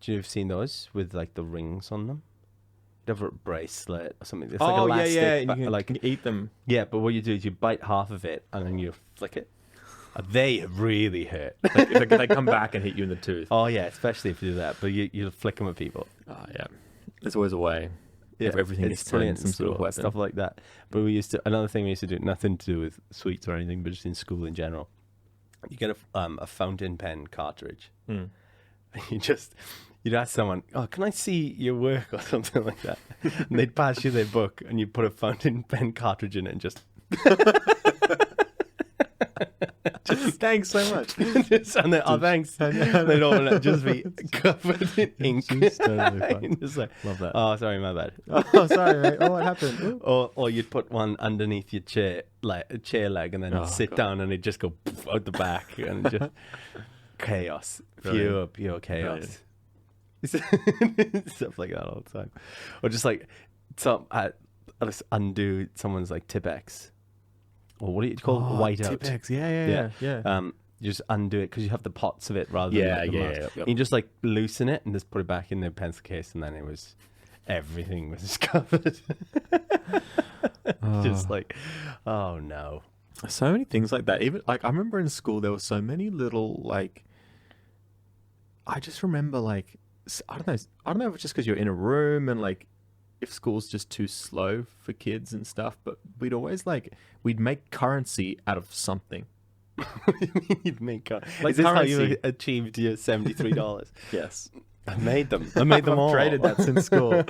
Do you have seen those with like the rings on them? You have a bracelet or something. It's like elastic, and you can eat them. Yeah, but what you do is you bite half of it and then you flick it. They really hurt. Like they come back and hit you in the tooth. Oh yeah, especially if you do that. But you flick them at people. Oh yeah, there's always a way. Yeah, everything is brilliant. Some sort of weapon. Stuff like that. But another thing we used to do, nothing to do with sweets or anything, but just in school in general. You get a fountain pen cartridge. And you'd ask someone, "Oh, can I see your work?" or something like that. And they'd pass you their book, and you put a fountain pen cartridge in it, and just thanks so much. And then, thanks. They'd open it, just be covered in ink. Totally fun. Just like, love that. Oh, sorry, my bad. Oh, sorry, mate. Oh, what happened? Or you'd put one underneath your chair, like a chair leg, and then sit down, and it'd just go out the back, and just chaos, pure chaos. Stuff like that all the time. Or just like I just undo someone's like Tipex. Or what do you call it? Whiteout. Tipex. Yeah. You just undo it because you have the pots of it rather than Yep. You just like loosen it and just put it back in the pencil case, and then everything was covered. Just like, oh no. So many things like that. Even like I remember in school there were so many little like. I just remember like I don't know if it's just because you're in a room and like if school's just too slow for kids and stuff, but we'd make currency out of something. What do you mean you'd make like Is this currency. how you achieved your $73? Yes. I made them all. I've traded that since school.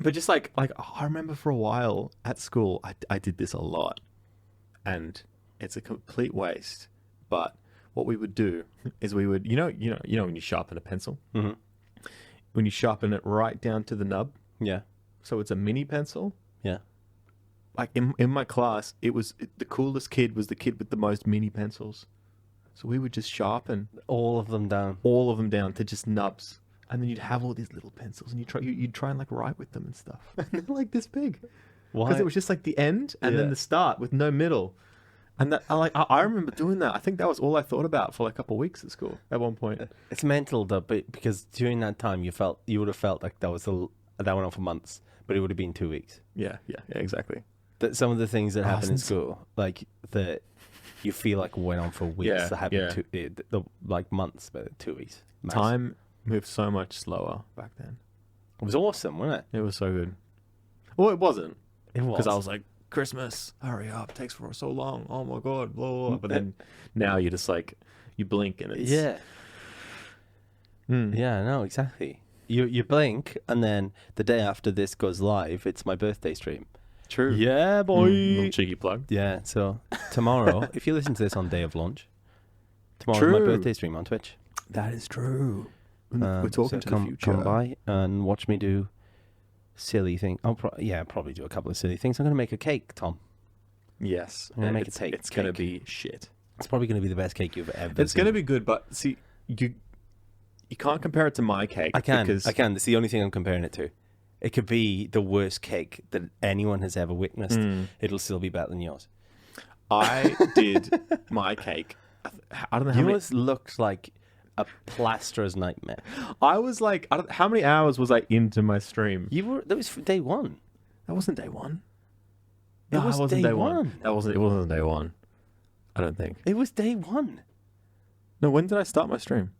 But just like I remember for a while at school I did this a lot, and it's a complete waste. But what we would do is we would you know when you sharpen a pencil, when you sharpen it right down to the nub, so it's a mini pencil. Like in my class, the coolest kid was the kid with the most mini pencils. So we would just sharpen all of them down to just nubs, and then you'd have all these little pencils, and you'd try and like write with them and stuff. And they're like this big. Why? Because it was just like the end and then the start with no middle. And that I remember doing that. I think that was all I thought about for like a couple of weeks at school at one point. It's mental though, but because during that time you would have felt like that went on for months, but it would have been 2 weeks. Yeah, exactly. That some of the things that happen in school, like that, you feel like went on for weeks. That happened like months, but 2 weeks. Max. Time moved so much slower back then. It was awesome, wasn't it? It was so good. Well, it wasn't. It was because I was like, Christmas, hurry up, takes for so long. Oh my god, blah, blah. But then now you're just like, you blink and it's yeah, no, exactly. You blink, and then the day after this goes live, it's my birthday stream. True. Yeah, boy. Little cheeky plug. Yeah. So tomorrow, if you listen to this on day of launch, tomorrow's my birthday stream on Twitch. That is true. We're talking to the future. Come by and watch me do silly thing. I'll probably do a couple of silly things. I'm going to make a cake, Tom. Yes. I'm going to make a cake. It's going to be shit. It's probably going to be the best cake you've ever seen. It's going to be good, but see, you can't compare it to my cake. I can. It's the only thing I'm comparing it to. It could be the worst cake that anyone has ever witnessed. It'll still be better than yours. I did my cake. I don't know how yours looked like a plasterer's nightmare. I was like, how many hours was I into my stream? That was day one. That wasn't day one. It wasn't day one. It wasn't day one. I don't think. It was day one. No, when did I start my stream?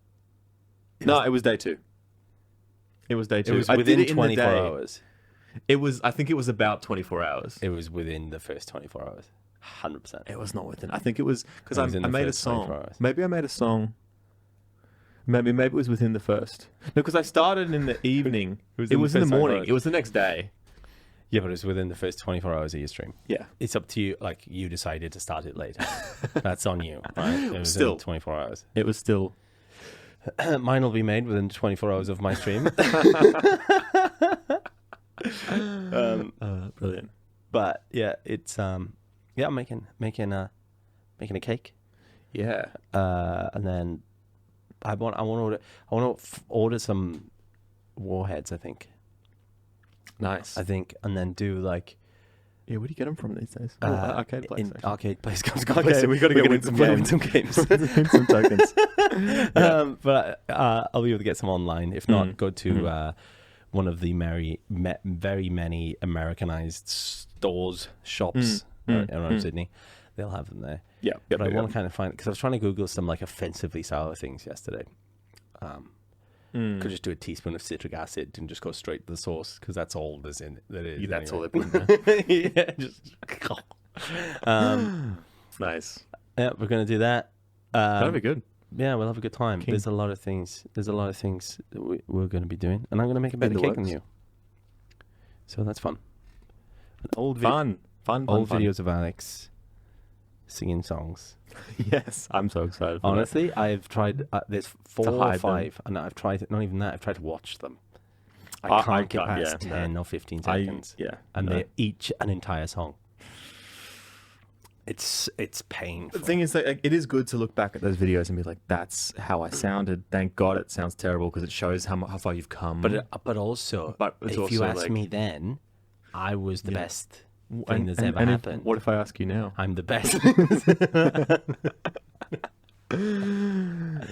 It was day two. It was day two. It was within 24 hours. I think it was about 24 hours. It was within the first 24 hours. 100%. It was not within. I think it was because I made a song. Maybe I made a song. Maybe it was within the first. No, because I started in the evening. It was in the morning. It was the next day. Yeah, but it was within the first 24 hours of your stream. Yeah. It's up to you. Like, you decided to start it later. That's on you, right? It was Still. in 24 hours. It was still... Mine will be made within 24 hours of my stream. Brilliant. But yeah, it's I'm making a cake. Yeah. And then I want to order some warheads, I think. Nice. And then do like... Yeah, where do you get them from these days? Arcade place. Arcade place. Okay, we got to win some games. Some games. Win some tokens. But I'll be able to get some online. If not, go to one of the very many Americanized shops around Sydney. They'll have them there. Yeah. But I want to kind of find... Because I was trying to Google some like offensively sour things yesterday. Could just do a teaspoon of citric acid and just go straight to the sauce, because that's all there's in it. Yeah, that's all they put in there. Yeah, just... Nice. Yeah, we're going to do that. That'll be good. Yeah, we'll have a good time. King. There's a lot of things that we're going to be doing. And I'm going to make a better cake than you. So that's fun. Old videos of Alex singing songs. Yes, I'm so excited for Honestly, I've tried, there's 4 or 5, and I've tried, not even that, I've tried to watch them. I can't get past 10 or 15 seconds. And they're each an entire song. It's painful. The thing is that it is good to look back at those videos and be like, that's how I sounded. Thank God it sounds terrible, because it shows how far you've come. But also, if you ask me then, I was the best thing that's ever happened. What if I ask you now? I'm the best.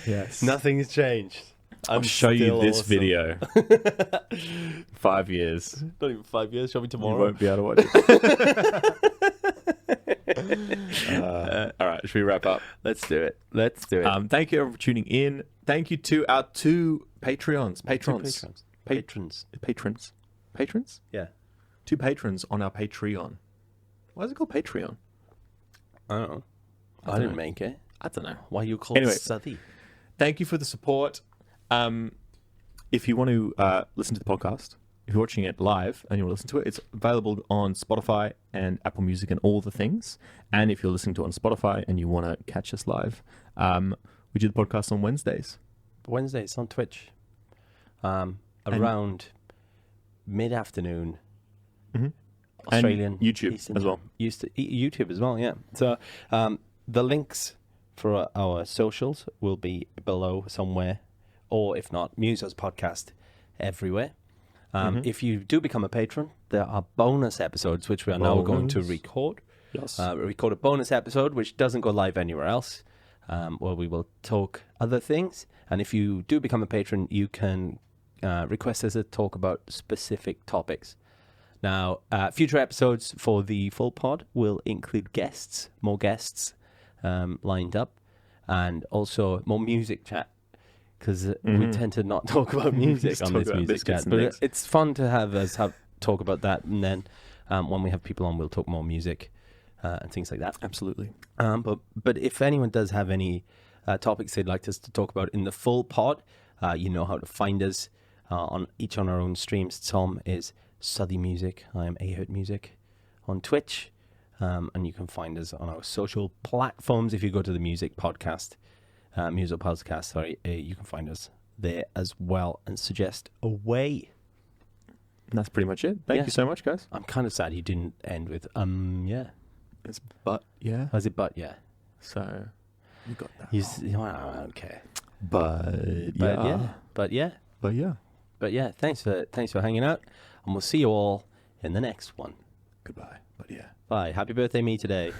Yes. Nothing's changed. I'll show you this video. 5 years. Not even 5 years. Show me tomorrow. You won't be able to watch it. All right. Should we wrap up? Let's do it. Thank you everyone for tuning in. Thank you to our 2 patrons. Patrons. Yeah. 2 patrons on our Patreon. Why is it called Patreon? I don't know. I didn't make it. I don't know. Why you call it Suthy? Thank you for the support. If you want to listen to the podcast, if you're watching it live and you want to listen to it, it's available on Spotify and Apple Music and all the things. And if you're listening to it on Spotify and you want to catch us live, we do the podcast on Wednesdays. Wednesdays on Twitch. Around mid-afternoon. Mm-hmm. Australian. And YouTube Eastern as well. YouTube as well, yeah. So the links for our socials will be below somewhere, or if not, MUSOS podcast everywhere. If you do become a patron, there are bonus episodes which we are now going to record. Yes. Record a bonus episode which doesn't go live anywhere else, where we will talk other things. And if you do become a patron, you can request us to talk about specific topics. Now, future episodes for the full pod will include more guests lined up, and also more music chat, because we tend to not talk about music on this music chat. But it's fun to have us talk about that, and then when we have people on, we'll talk more music and things like that. Absolutely. But if anyone does have any topics they'd like us to talk about in the full pod, you know how to find us on our own streams. Tom is Suthy Music. I am Ahert Music on Twitch. And you can find us on our social platforms. If you go to the music podcast, MUSOS podcast, you can find us there as well, and suggest away. And that's pretty much it. Thank you so much, guys. I'm kind of sad you didn't end with, yeah. It's but, yeah. Was it but, yeah? So, you got that. I don't care. But yeah, thanks for hanging out, and we'll see you all in the next one. Goodbye. But yeah. Bye. Happy birthday me today.